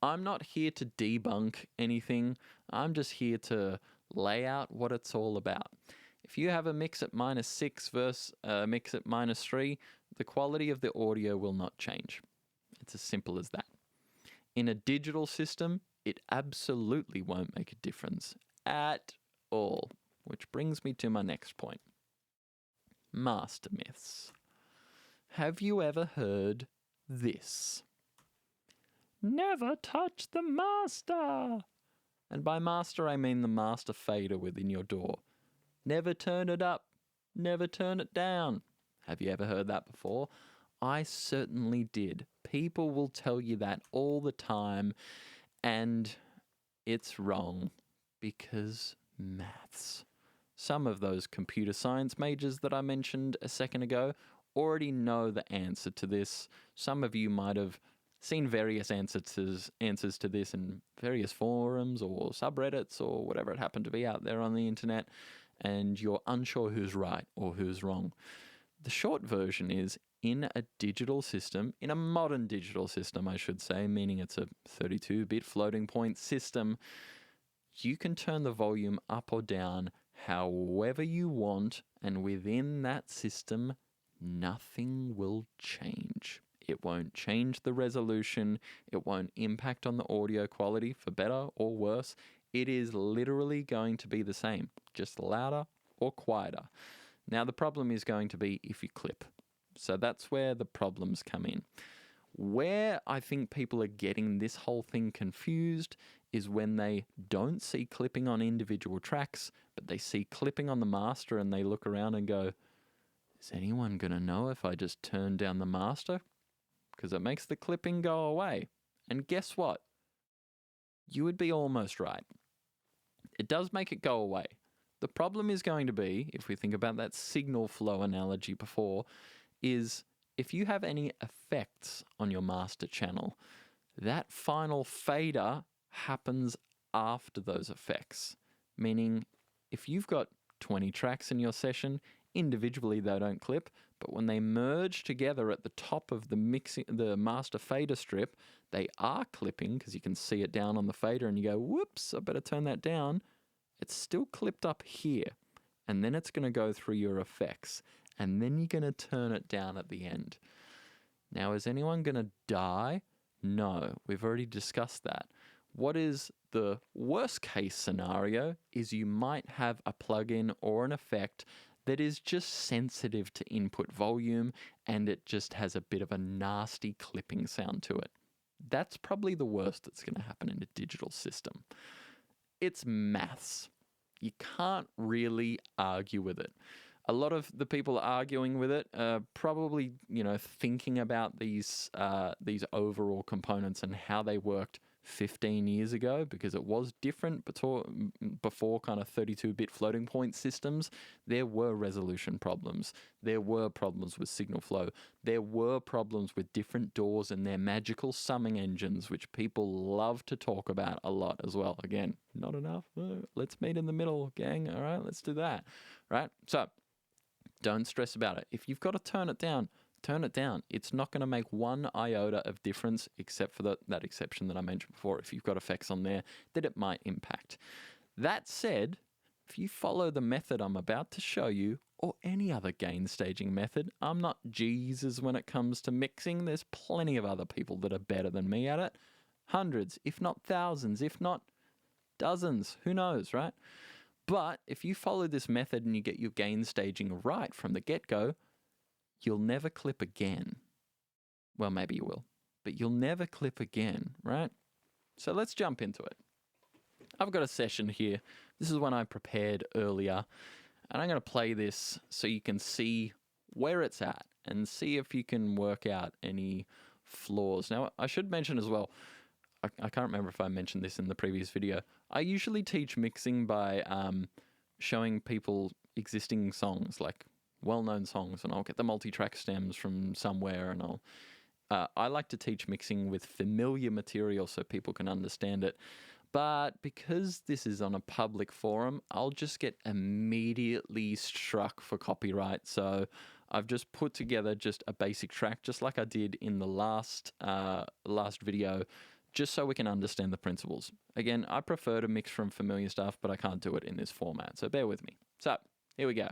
I'm not here to debunk anything. I'm just here to lay out what it's all about. If you have a mix at -6 versus a mix at -3, the quality of the audio will not change. It's as simple as that. In a digital system, it absolutely won't make a difference at all. Which brings me to my next point. Master myths. Have you ever heard this? Never touch the master. And by master, I mean the master fader within your DAW. Never turn it up. Never turn it down. Have you ever heard that before? I certainly did. People will tell you that all the time, and it's wrong because maths. Some of those computer science majors that I mentioned a second ago already know the answer to this. Some of you might have seen various answers to this in various forums or subreddits or whatever it happened to be out there on the internet, and you're unsure who's right or who's wrong. The short version is, in a digital system, in a modern digital system, I should say, meaning it's a 32-bit floating point system, you can turn the volume up or down however you want, and within that system, nothing will change. It won't change the resolution. It won't impact on the audio quality for better or worse. It is literally going to be the same, just louder or quieter. Now, the problem is going to be if you clip. So that's where the problems come in. Where I think people are getting this whole thing confused is when they don't see clipping on individual tracks, but they see clipping on the master and they look around and go, is anyone going to know if I just turn down the master? Because it makes the clipping go away. And guess what? You would be almost right. It does make it go away. The problem is going to be, if we think about that signal flow analogy before, is if you have any effects on your master channel, that final fader happens after those effects. Meaning, if you've got 20 tracks in your session, individually they don't clip, but when they merge together at the top of the master fader strip, they are clipping because you can see it down on the fader and you go, whoops, I better turn that down. It's still clipped up here, and then it's going to go through your effects, and then you're going to turn it down at the end. Now, is anyone going to die? No, we've already discussed that. What is the worst case scenario is you might have a plugin or an effect that is just sensitive to input volume and it just has a bit of a nasty clipping sound to it. That's probably the worst that's going to happen in a digital system. It's maths. You can't really argue with it. A lot of the people arguing with it are probably, thinking about these overall components and how they worked 15 years ago, because it was different before kind of 32-bit floating point systems. There were resolution problems. There were problems with signal flow. There were problems with different doors and their magical summing engines, which people love to talk about a lot as well. Again, not enough. Let's meet in the middle, gang. All right, let's do that. Right? So don't stress about it. If you've got to turn it down, turn it down. It's not going to make one iota of difference, except for that exception that I mentioned before. If you've got effects on there, that it might impact. That said, if you follow the method I'm about to show you, or any other gain staging method, I'm not Jesus when it comes to mixing. There's plenty of other people that are better than me at it. Hundreds, if not thousands, if not dozens. Who knows, right? But if you follow this method and you get your gain staging right from the get-go, you'll never clip again. Well, maybe you will, but you'll never clip again, right? So let's jump into it. I've got a session here. This is one I prepared earlier, and I'm going to play this so you can see where it's at and see if you can work out any flaws. Now, I should mention as well, I can't remember if I mentioned this in the previous video. I usually teach mixing by showing people existing songs, like well-known songs, and I'll get the multi-track stems from somewhere, and I like to teach mixing with familiar material so people can understand it. But because this is on a public forum, I'll just get immediately struck for copyright. So I've just put together just a basic track, just like I did in the last video, just so we can understand the principles. Again, I prefer to mix from familiar stuff, but I can't do it in this format, so bear with me. So here we go.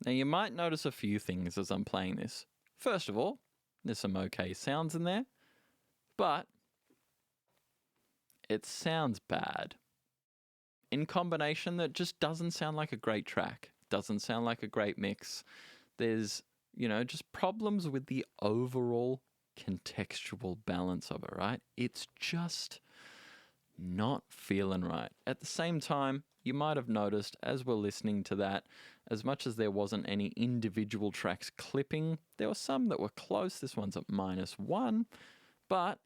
Now you might notice a few things as I'm playing this. First of all, there's some okay sounds in there, but it sounds bad. In combination, that just doesn't sound like a great track. Doesn't sound like a great mix. There's, just problems with the overall contextual balance of it, right? It's just not feeling right. At the same time, you might have noticed as we're listening to that, as much as there wasn't any individual tracks clipping, there were some that were close. This one's at -1, but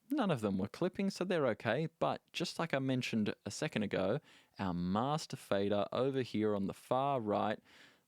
none of them were clipping, so they're okay. But just like I mentioned a second ago, our master fader over here on the far right,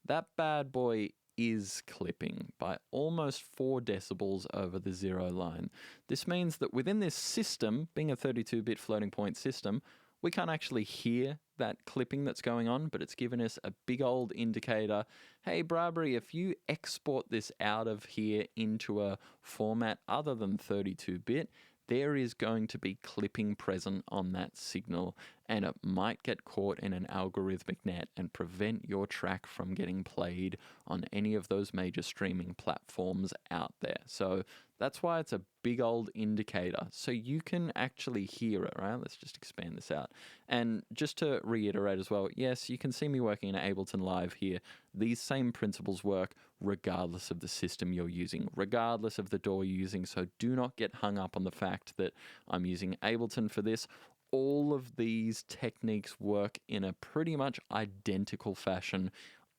that bad boy is clipping by almost 4 decibels over the 0 line. This means that within this system, being a 32-bit floating point system, we can't actually hear that clipping that's going on, but it's given us a big old indicator. Hey, Bribery, if you export this out of here into a format other than 32-bit, there is going to be clipping present on that signal, and it might get caught in an algorithmic net and prevent your track from getting played on any of those major streaming platforms out there. So that's why it's a big old indicator, so you can actually hear it, right? Let's just expand this out. And just to reiterate as well, yes, you can see me working in Ableton Live here. These same principles work regardless of the system you're using, regardless of the DAW you're using, so do not get hung up on the fact that I'm using Ableton for this. All of these techniques work in a pretty much identical fashion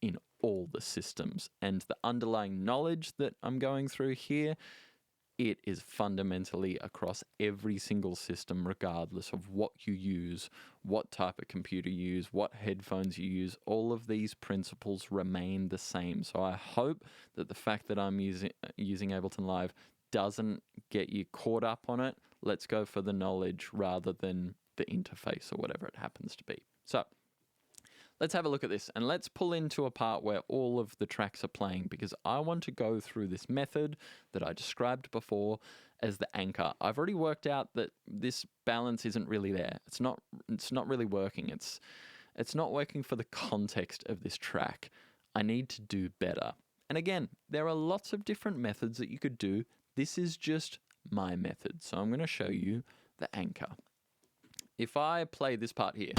in all the systems, and the underlying knowledge that I'm going through here, it is fundamentally across every single system, regardless of what you use, what type of computer you use, what headphones you use. All of these principles remain the same. So I hope that the fact that I'm using Ableton Live doesn't get you caught up on it. Let's go for the knowledge rather than the interface or whatever it happens to be. So let's have a look at this, and let's pull into a part where all of the tracks are playing, because I want to go through this method that I described before as the anchor. I've already worked out that this balance isn't really there. It's not really working. It's not working for the context of this track. I need to do better. And again, there are lots of different methods that you could do. This is just my method. So I'm going to show you the anchor. If I play this part here,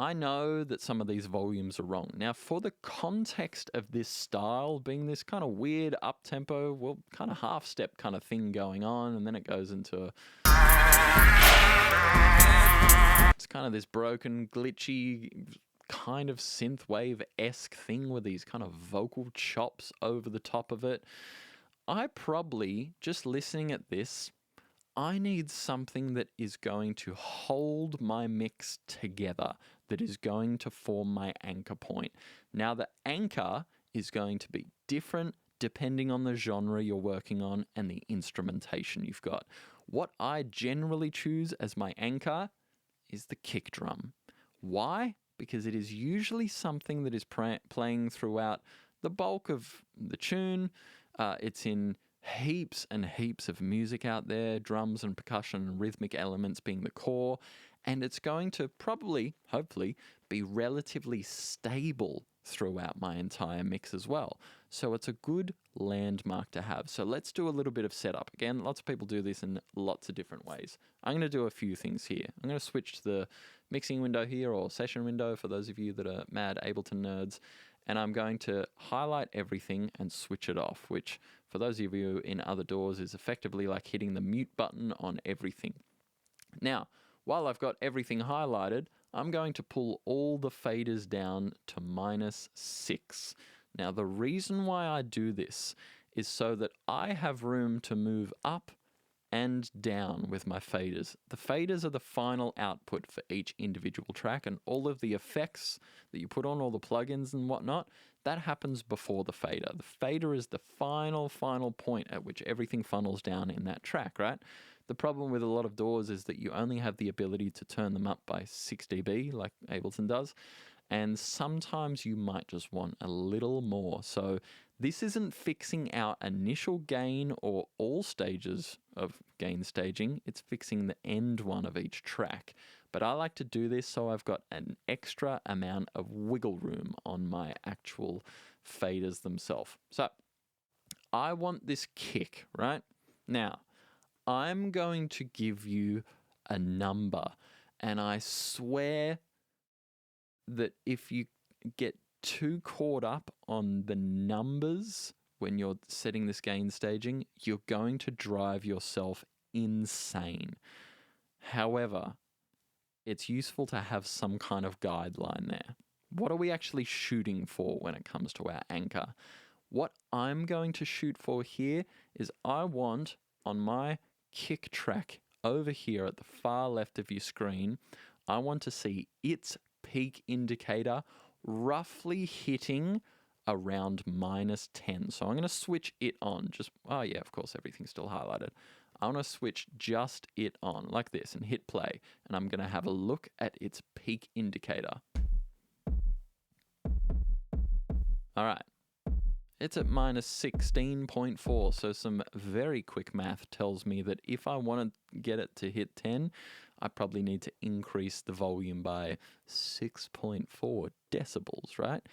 I know that some of these volumes are wrong. Now, for the context of this style being this kind of weird up-tempo, well, kind of half-step kind of thing going on, and then it goes into it's kind of this broken, glitchy, kind of synthwave-esque thing with these kind of vocal chops over the top of it. I probably, just listening at this, I need something that is going to hold my mix together, that is going to form my anchor point. Now, the anchor is going to be different depending on the genre you're working on and the instrumentation you've got. What I generally choose as my anchor is the kick drum. Why? Because it is usually something that is playing throughout the bulk of the tune. It's in heaps and heaps of music out there, drums and percussion and rhythmic elements being the core, and it's going to probably, hopefully, be relatively stable throughout my entire mix as well. So it's a good landmark to have. So let's do a little bit of setup. Again, lots of people do this in lots of different ways. I'm going to do a few things here. I'm going to switch to the mixing window here, or session window for those of you that are mad Ableton nerds, and I'm going to highlight everything and switch it off, which for those of you in other DAWs is effectively like hitting the mute button on everything. Now, while I've got everything highlighted, I'm going to pull all the faders down to -6. Now, the reason why I do this is so that I have room to move up and down with my faders. The faders are the final output for each individual track, and all of the effects that you put on, all the plugins and whatnot, that happens before the fader. The fader is the final point at which everything funnels down in that track, right? The problem with a lot of DAWs is that you only have the ability to turn them up by 6 dB, like Ableton does, and sometimes you might just want a little more. So this isn't fixing our initial gain or all stages of gain staging, it's fixing the end one of each track. But I like to do this so I've got an extra amount of wiggle room on my actual faders themselves. So I want this kick, right? Now, I'm going to give you a number, and I swear that if you get too caught up on the numbers when you're setting this gain staging, you're going to drive yourself insane. However, it's useful to have some kind of guideline there. What are we actually shooting for when it comes to our anchor? What I'm going to shoot for here is I want on my kick track over here at the far left of your screen, I want to see its peak indicator roughly hitting around -10. So I'm going to switch it on. Oh yeah, of course, everything's still highlighted. I want to switch just it on like this and hit play. And I'm going to have a look at its peak indicator. All right. It's at -16.4, so some very quick math tells me that if I want to get it to hit 10, I probably need to increase the volume by 6.4 decibels, right?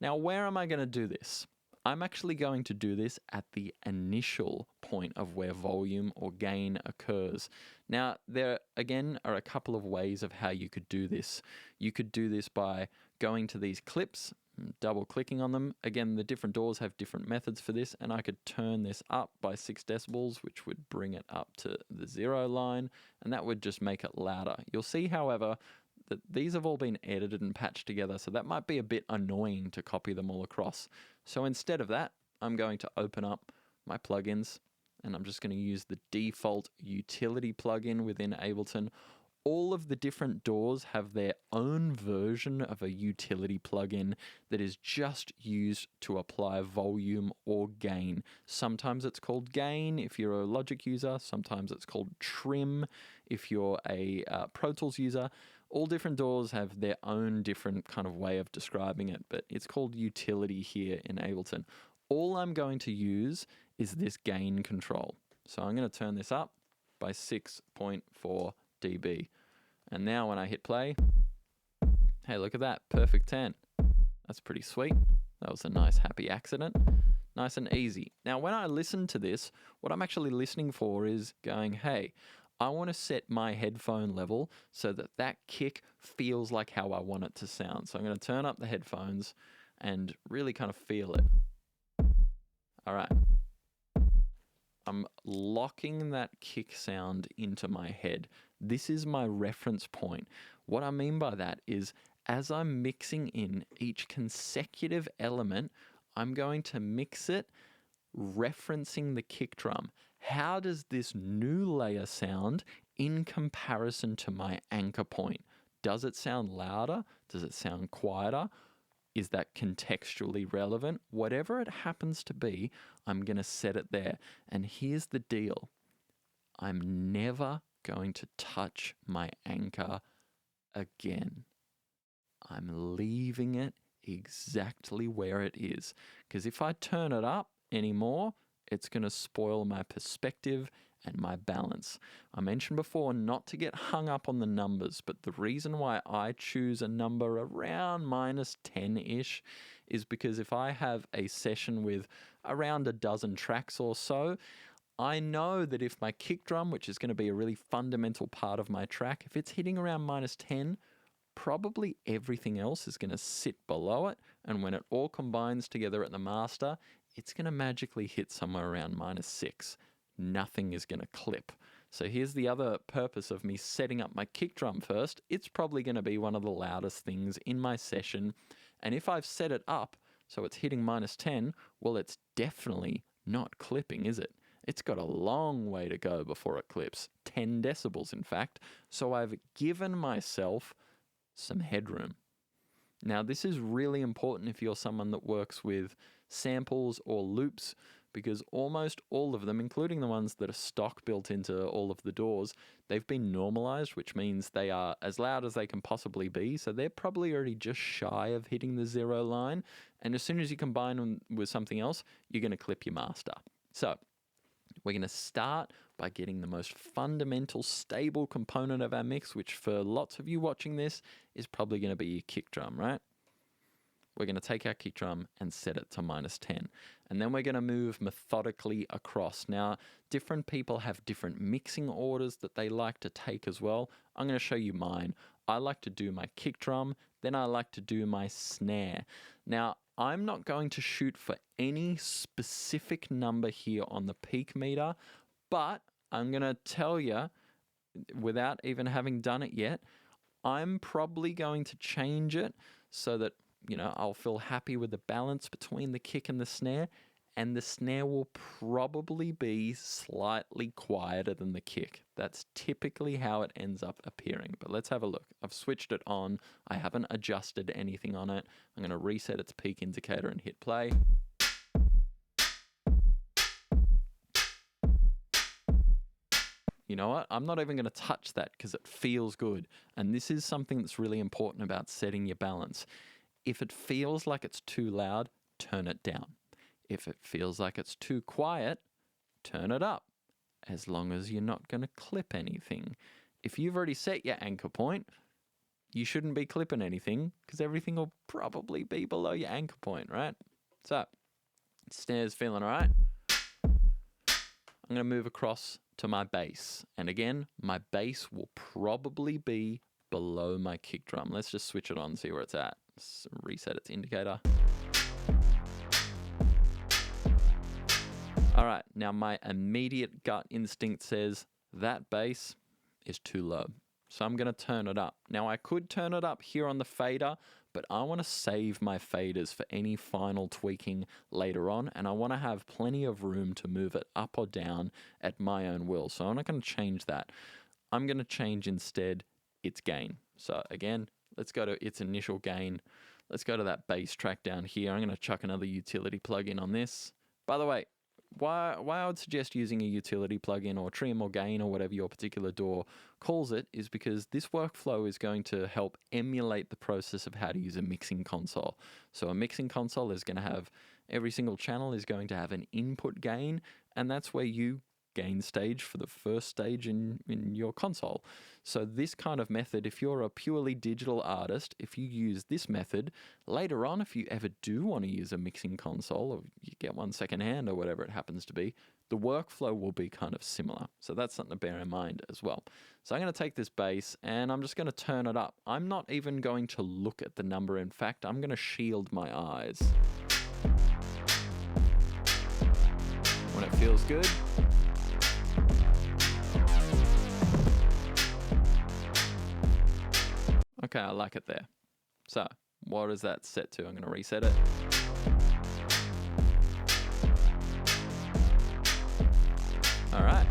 Now, where am I going to do this? I'm actually going to do this at the initial point of where volume or gain occurs. Now, there, again, are a couple of ways of how you could do this. You could do this by going to these clips, double-clicking on them. Again, the different DAWs have different methods for this, and I could turn this up by 6 decibels, which would bring it up to the 0 line, and that would just make it louder. You'll see, however, that these have all been edited and patched together, so that might be a bit annoying to copy them all across. So instead of that, I'm going to open up my plugins, and I'm just going to use the default utility plugin within Ableton, All of the different DAWs have their own version of a utility plugin that is just used to apply volume or gain. Sometimes it's called gain if you're a Logic user. Sometimes it's called trim if you're a Pro Tools user. All different DAWs have their own different kind of way of describing it, but it's called utility here in Ableton. All I'm going to use is this gain control. So I'm going to turn this up by 6.4 dB. And now when I hit play, hey, look at that, perfect 10. That's pretty sweet. That was a nice happy accident. Nice and easy. Now when I listen to this, what I'm actually listening for is going, hey, I want to set my headphone level so that that kick feels like how I want it to sound. So I'm going to turn up the headphones and really kind of feel it. All right. I'm locking that kick sound into my head. This is my reference point. What I mean by that is as I'm mixing in each consecutive element, I'm going to mix it referencing the kick drum. How does this new layer sound in comparison to my anchor point? Does it sound louder? Does it sound quieter? Is that contextually relevant? Whatever it happens to be, I'm going to set it there. And here's the deal. I'm never going to touch my anchor again. I'm leaving it exactly where it is. Because if I turn it up anymore, it's going to spoil my perspective and my balance. I mentioned before not to get hung up on the numbers, but the reason why I choose a number around minus 10-ish is because if I have a session with around a dozen tracks or so, I know that if my kick drum, which is going to be a really fundamental part of my track, if it's hitting around minus 10, probably everything else is going to sit below it, and when it all combines together at the master, it's going to magically hit somewhere around minus 6. Nothing is going to clip. So here's the other purpose of me setting up my kick drum first. It's probably going to be one of the loudest things in my session. And if I've set it up so it's hitting minus 10, well, it's definitely not clipping, is it? It's got a long way to go before it clips. 10 decibels, in fact. So I've given myself some headroom. Now, this is really important if you're someone that works with samples or loops, because almost all of them, including the ones that are stock built into all of the DAWs, they've been normalized, which means they are as loud as they can possibly be. So they're probably already just shy of hitting the 0 line. And as soon as you combine them with something else, you're going to clip your master. So we're going to start by getting the most fundamental, stable component of our mix, which for lots of you watching this is probably going to be your kick drum, right? We're going to take our kick drum and set it to minus 10. And then we're going to move methodically across. Now, different people have different mixing orders that they like to take as well. I'm going to show you mine. I like to do my kick drum, then I like to do my snare. Now, I'm not going to shoot for any specific number here on the peak meter, but I'm going to tell you, without even having done it yet, I'm probably going to change it so that I'll feel happy with the balance between the kick and the snare will probably be slightly quieter than the kick. That's typically how it ends up appearing. But let's have a look. I've switched it on. I haven't adjusted anything on it. I'm going to reset its peak indicator and hit play. You know what? I'm not even going to touch that because it feels good. And this is something that's really important about setting your balance. If it feels like it's too loud, turn it down. If it feels like it's too quiet, turn it up, as long as you're not going to clip anything. If you've already set your anchor point, you shouldn't be clipping anything because everything will probably be below your anchor point, right? So, snare's feeling all right. I'm going to move across to my bass. And again, my bass will probably be below my kick drum. Let's just switch it on and see where it's at. Let's reset its indicator. All right, now my immediate gut instinct says that bass is too low. So I'm going to turn it up. Now I could turn it up here on the fader, but I want to save my faders for any final tweaking later on, and I want to have plenty of room to move it up or down at my own will. So I'm not going to change that. I'm going to change instead its gain. So again, let's go to its initial gain. Let's go to that bass track down here. I'm going to chuck another utility plugin on this. By the way, why I would suggest using a utility plugin or trim or gain or whatever your particular DAW calls it is because this workflow is going to help emulate the process of how to use a mixing console. So a mixing console is going to have, every single channel is going to have an input gain, and that's where you gain stage for the first stage in your console. So this kind of method, if you're a purely digital artist, if you use this method, later on, if you ever do want to use a mixing console, or you get one secondhand or whatever it happens to be, the workflow will be kind of similar. So that's something to bear in mind as well. So I'm going to take this bass and I'm just going to turn it up. I'm not even going to look at the number. In fact, I'm going to shield my eyes. When it feels good, okay, I like it there. So, what is that set to? I'm going to reset it. All right.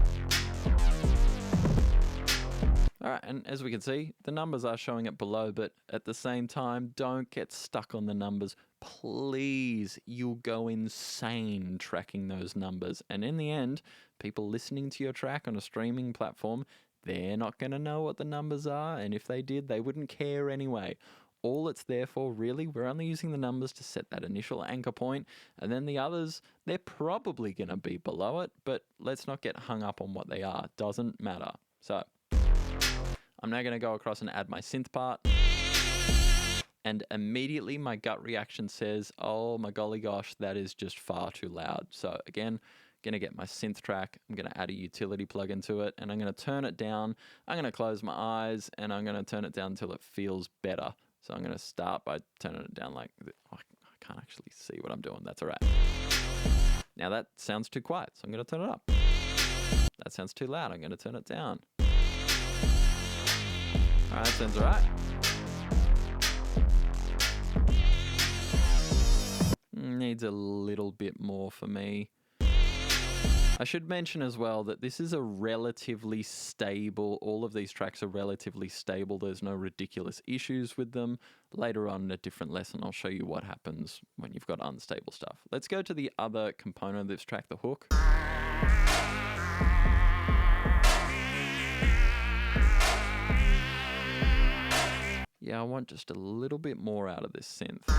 All right, and as we can see, the numbers are showing it below, but at the same time, don't get stuck on the numbers. Please, you'll go insane tracking those numbers. And in the end, people listening to your track on a streaming platform, they're not going to know what the numbers are, and if they did, they wouldn't care anyway. All it's there for, really, we're only using the numbers to set that initial anchor point, and then the others, they're probably going to be below it, but let's not get hung up on what they are. Doesn't matter. So, I'm now going to go across and add my synth part, and immediately my gut reaction says, oh my golly gosh, that is just far too loud. So again, going to get my synth track, I'm going to add a utility plugin to it, and I'm going to turn it down. I'm going to close my eyes, and I'm going to turn it down until it feels better. So I'm going to start by turning it down like this. Oh, I can't actually see what I'm doing. That's all right. Now that sounds too quiet, so I'm going to turn it up. That sounds too loud. I'm going to turn it down. All right, that sounds all right. Needs a little bit more for me. I should mention as well that this is a relatively stable, all of these tracks are relatively stable. There's no ridiculous issues with them. Later on in a different lesson, I'll show you what happens when you've got unstable stuff. Let's go to the other component of this track, the hook. Yeah, I want just a little bit more out of this synth. All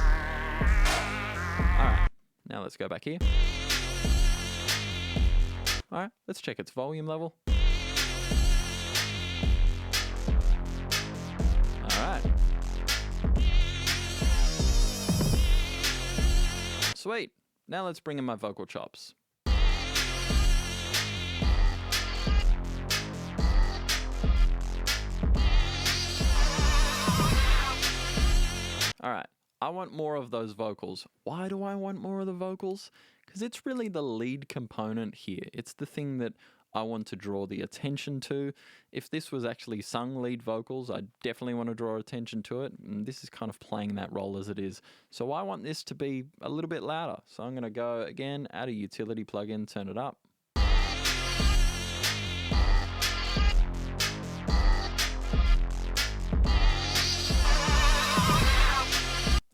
right, now let's go back here. All right, let's check its volume level. All right. Sweet. Now let's bring in my vocal chops. All right, I want more of those vocals. Why do I want more of the vocals? Because it's really the lead component here. It's the thing that I want to draw the attention to. If this was actually sung lead vocals, I definitely want to draw attention to it. And this is kind of playing that role as it is. So I want this to be a little bit louder. So I'm going to go again, add a utility plugin, turn it up.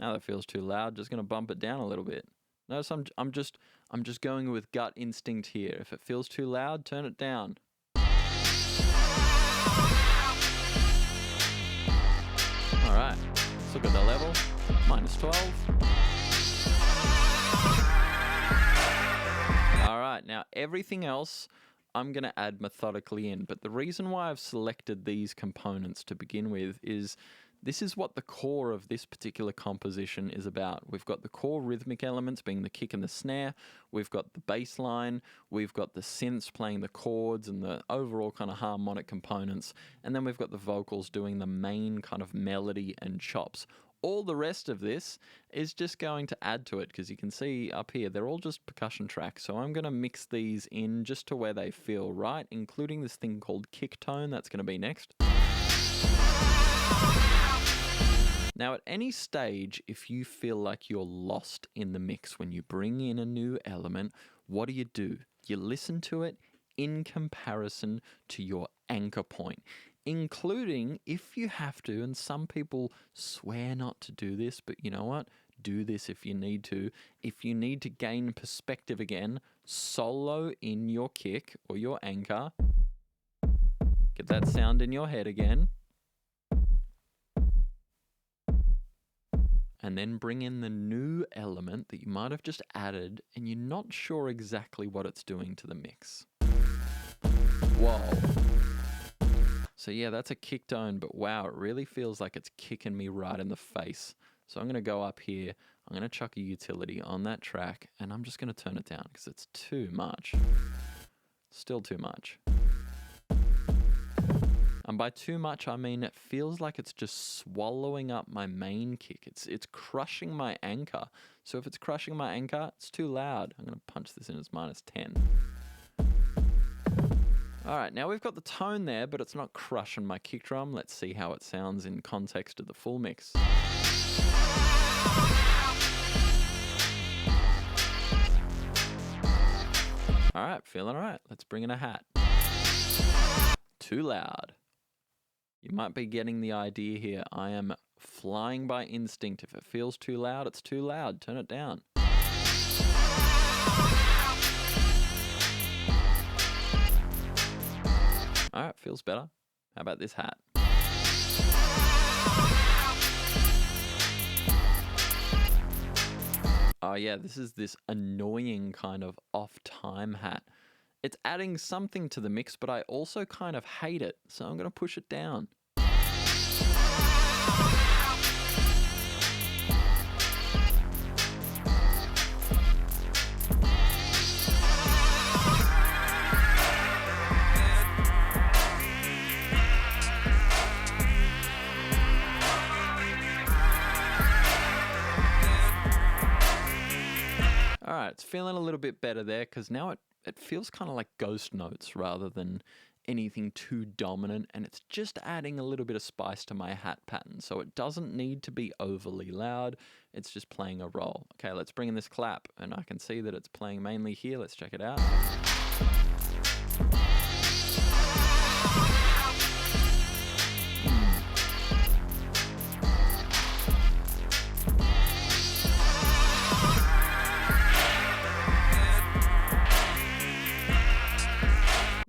Now that feels too loud, just going to bump it down a little bit. Notice I'm just going with gut instinct here. If it feels too loud, turn it down. All right, let's look at the level. -12. All right, now everything else I'm going to add methodically in. But the reason why I've selected these components to begin with is this is what the core of this particular composition is about. We've got the core rhythmic elements being the kick and the snare. We've got the bass line. We've got the synths playing the chords and the overall kind of harmonic components. And then we've got the vocals doing the main kind of melody and chops. All the rest of this is just going to add to it because you can see up here, they're all just percussion tracks. So I'm going to mix these in just to where they feel right, including this thing called kick tone. That's going to be next. Now, at any stage, if you feel like you're lost in the mix when you bring in a new element, what do? You listen to it in comparison to your anchor point. including if you have to, and some people swear not to do this, but you know what? Do this if you need to. If you need to gain perspective again, solo in your kick or your anchor. Get that sound in your head again. And then bring in the new element that you might have just added and you're not sure exactly what it's doing to the mix. Whoa. So yeah, that's a kick tone, but wow, it really feels like it's kicking me right in the face. So I'm going to go up here, I'm going to chuck a utility on that track, and I'm just going to turn it down because it's too much. Still too much. And by too much, I mean it feels like it's just swallowing up my main kick. It's crushing my anchor. So if it's crushing my anchor, it's too loud. I'm going to punch this in as -10. All right, now we've got the tone there, but it's not crushing my kick drum. Let's see how it sounds in context of the full mix. All right, feeling all right. Let's bring in a hat. Too loud. You might be getting the idea here. I am flying by instinct. If it feels too loud, it's too loud. Turn it down. All right, feels better. How about this hat? Oh yeah, this is this annoying kind of off-time hat. It's adding something to the mix, but I also kind of hate it, so I'm going to push it down. All right, it's feeling a little bit better there because now it feels kind of like ghost notes rather than anything too dominant, and it's just adding a little bit of spice to my hat pattern. So it doesn't need to be overly loud, it's just playing a role. Okay, let's bring in this clap, and I can see that it's playing mainly here. Let's check it out.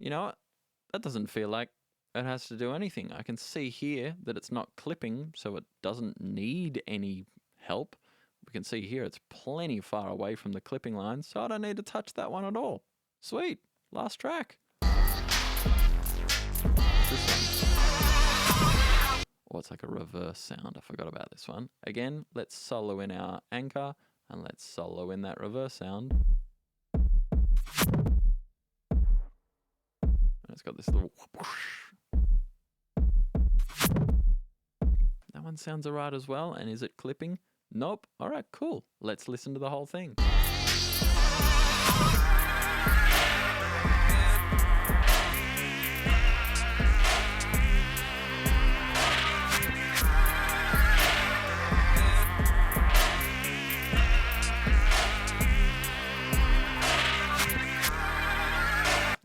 You know what? That doesn't feel like it has to do anything. I can see here that it's not clipping, so it doesn't need any help. We can see here it's plenty far away from the clipping line, so I don't need to touch that one at all. Sweet. Last track. What's this one? Oh, it's like a reverse sound. I forgot about this one. Again, let's solo in our anchor, and let's solo in that reverse sound. It's got this little whoosh. That one sounds alright as well. And is it clipping? Nope. Alright, cool. Let's listen to the whole thing.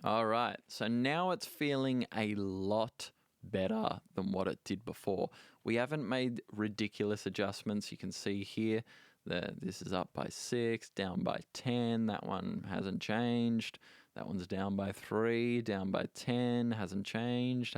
All right, so now it's feeling a lot better than what it did before. We haven't made ridiculous adjustments. You can see here that this is up by 6, down by 10. That one hasn't changed. That one's down by 3, down by 10, hasn't changed.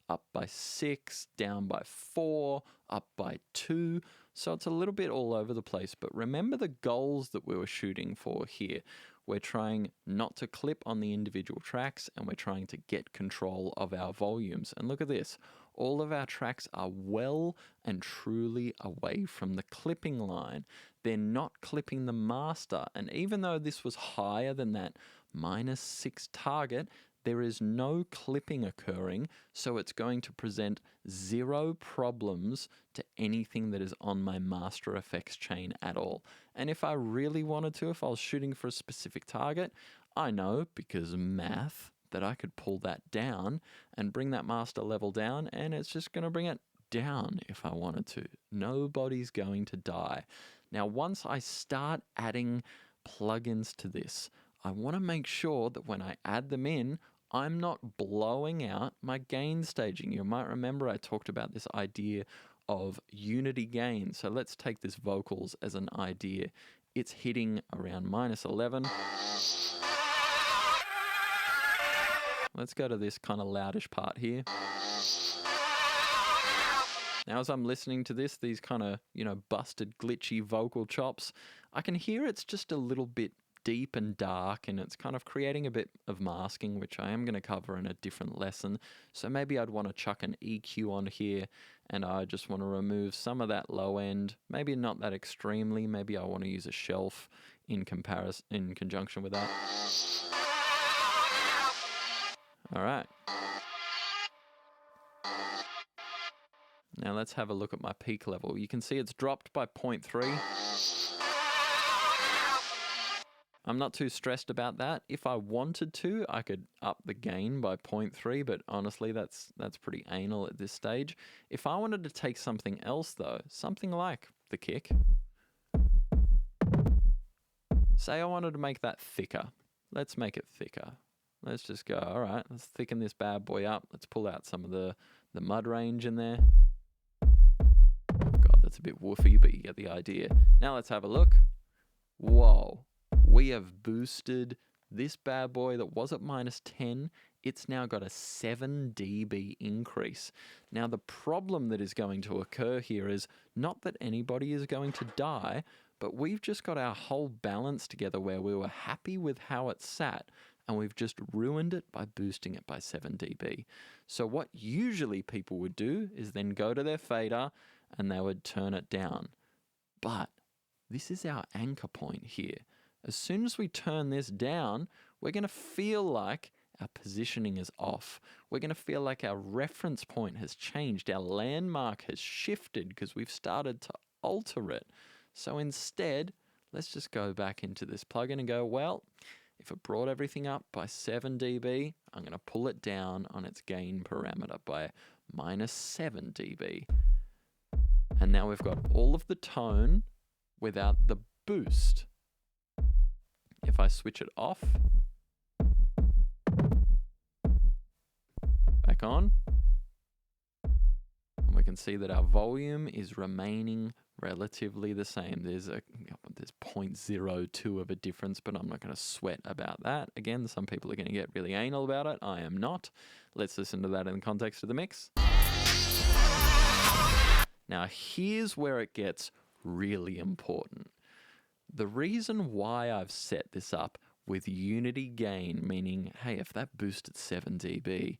Up by 6, down by 4, up by 2. So it's a little bit all over the place, but remember the goals that we were shooting for here. We're trying not to clip on the individual tracks, and we're trying to get control of our volumes. And look at this. All of our tracks are well and truly away from the clipping line. They're not clipping the master. And even though this was higher than that -6 target, there is no clipping occurring, so it's going to present 0 problems to anything that is on my master effects chain at all. And if I really wanted to, if I was shooting for a specific target, I know, because math, that I could pull that down and bring that master level down, and it's just going to bring it down if I wanted to. Nobody's going to die. Now, once I start adding plugins to this, I want to make sure that when I add them in, I'm not blowing out my gain staging. You might remember I talked about this idea of unity gain. So let's take this vocals as an idea. It's hitting around -11. Let's go to this kind of loudish part here. Now, as I'm listening to this, these kind of, busted, glitchy vocal chops, I can hear it's just a little bit deep and dark, and it's kind of creating a bit of masking, which I am going to cover in a different lesson. So maybe I'd want to chuck an EQ on here, and I just want to remove some of that low end. Maybe not that extremely. Maybe I want to use a shelf in conjunction with that. All right. Now let's have a look at my peak level. You can see it's dropped by 0.3. I'm not too stressed about that. If I wanted to, I could up the gain by 0.3, but honestly, that's pretty anal at this stage. If I wanted to take something else though, something like the kick, say I wanted to make that thicker. Let's make it thicker. Let's just go, all right, let's thicken this bad boy up. Let's pull out some of the mud range in there. God, that's a bit woofy, but you get the idea. Now let's have a look. Whoa. We have boosted this bad boy that was at -10. It's now got a 7 dB increase. Now, the problem that is going to occur here is not that anybody is going to die, but we've just got our whole balance together where we were happy with how it sat, and we've just ruined it by boosting it by 7 dB. So what usually people would do is then go to their fader and they would turn it down. But this is our anchor point here. As soon as we turn this down, we're going to feel like our positioning is off. We're going to feel like our reference point has changed. Our landmark has shifted because we've started to alter it. So instead, let's just go back into this plugin and go, well, if it brought everything up by 7 dB, I'm going to pull it down on its gain parameter by -7 dB. And now we've got all of the tone without the boost. If I switch it off, back on, and we can see that our volume is remaining relatively the same. There's 0.02 of a difference, but I'm not going to sweat about that. Again, some people are going to get really anal about it. I am not. Let's listen to that in the context of the mix. Now, here's where it gets really important. The reason why I've set this up with unity gain, meaning, hey, if that boosted 7 dB,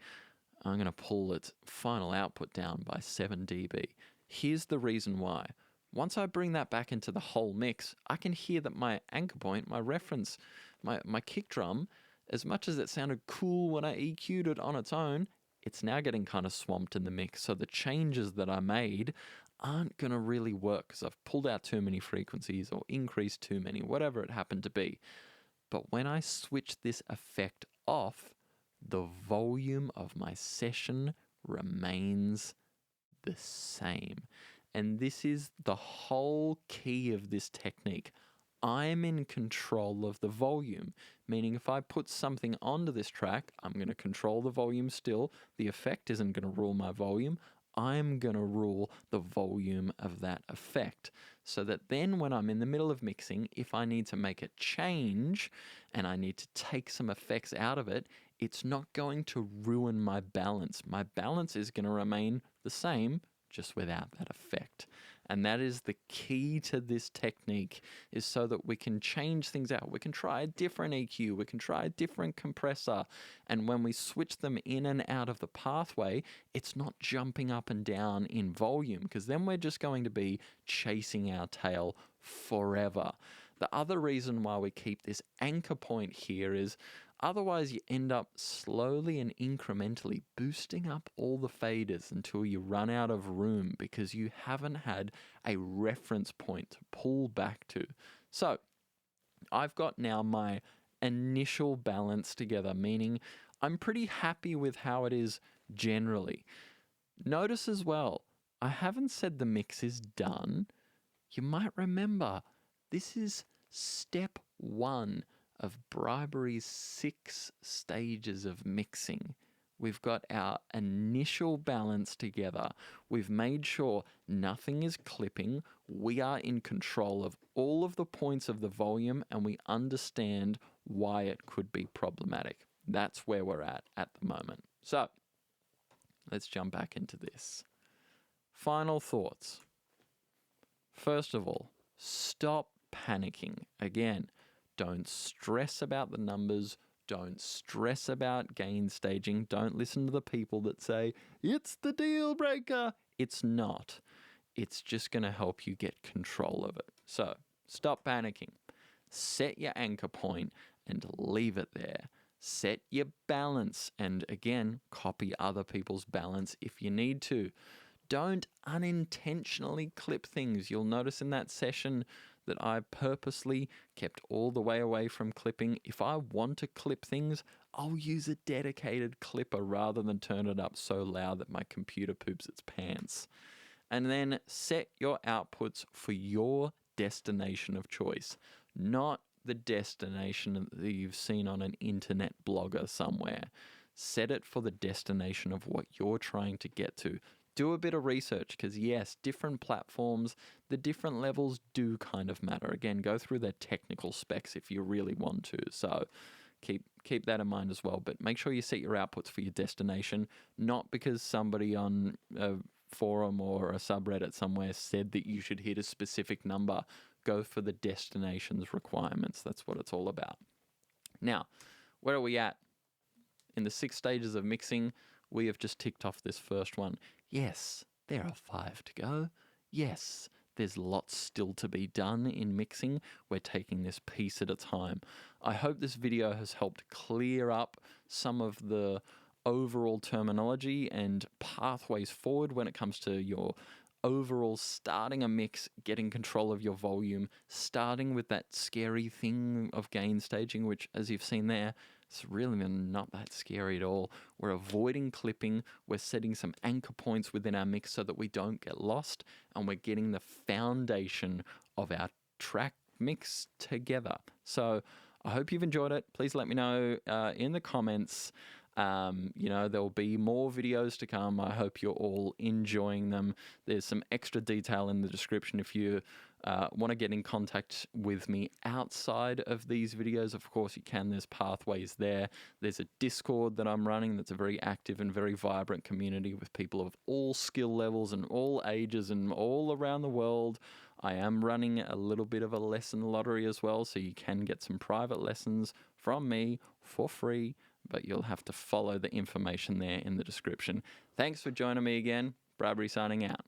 I'm going to pull its final output down by 7 dB. Here's the reason why. Once I bring that back into the whole mix, I can hear that my anchor point, my reference, my kick drum, as much as it sounded cool when I EQ'd it on its own, it's now getting kind of swamped in the mix. So the changes that I made aren't going to really work because I've pulled out too many frequencies or increased too many, whatever it happened to be. But when I switch this effect off, the volume of my session remains the same. And this is the whole key of this technique. I'm in control of the volume, meaning if I put something onto this track, I'm going to control the volume still. The effect isn't going to rule my volume. I'm going to rule the volume of that effect. So that then when I'm in the middle of mixing, if I need to make a change and I need to take some effects out of it, it's not going to ruin my balance. My balance is going to remain the same, just without that effect. And that is the key to this technique, is so that we can change things out. We can try a different EQ, we can try a different compressor, and when we switch them in and out of the pathway, it's not jumping up and down in volume, because then we're just going to be chasing our tail forever. The other reason why we keep this anchor point here is otherwise you end up slowly and incrementally boosting up all the faders until you run out of room because you haven't had a reference point to pull back to. So I've got now my initial balance together, meaning I'm pretty happy with how it is generally. Notice as well, I haven't said the mix is done. You might remember, this is step one of Bribery's 6 stages of mixing. We've got our initial balance together. We've made sure nothing is clipping. We are in control of all of the points of the volume, and we understand why it could be problematic. That's where we're at the moment. So let's jump back into this. Final thoughts. First of all, stop panicking. Again, don't stress about the numbers. Don't stress about gain staging. Don't listen to the people that say, it's the deal breaker. It's not. It's just going to help you get control of it. So stop panicking. Set your anchor point and leave it there. Set your balance and, again, copy other people's balance if you need to. Don't unintentionally clip things. You'll notice in that session that I purposely kept all the way away from clipping. If I want to clip things, I'll use a dedicated clipper rather than turn it up so loud that my computer poops its pants. And then set your outputs for your destination of choice, not the destination that you've seen on an internet blogger somewhere. Set it for the destination of what you're trying to get to. Do a bit of research because, yes, different platforms, the different levels do kind of matter. Again, go through their technical specs if you really want to. So keep that in mind as well. But make sure you set your outputs for your destination, not because somebody on a forum or a subreddit somewhere said that you should hit a specific number. Go for the destination's requirements. That's what it's all about. Now, where are we at? In the 6 stages of mixing, we have just ticked off this first one. Yes, there are 5 to go. Yes, there's lots still to be done in mixing. We're taking this piece at a time. I hope this video has helped clear up some of the overall terminology and pathways forward when it comes to your overall starting a mix, getting control of your volume, starting with that scary thing of gain staging, which, as you've seen there, it's really not that scary at all. We're avoiding clipping. We're setting some anchor points within our mix so that we don't get lost, and we're getting the foundation of our track mix together. So I hope you've enjoyed it. Please let me know in the comments. There'll be more videos to come. I hope you're all enjoying them. There's some extra detail in the description if you want to get in contact with me outside of these videos. Of course, you can. There's pathways there. There's a Discord that I'm running that's a very active and very vibrant community with people of all skill levels and all ages and all around the world. I am running a little bit of a lesson lottery as well, so you can get some private lessons from me for free, but you'll have to follow the information there in the description. Thanks for joining me again. Bribery signing out.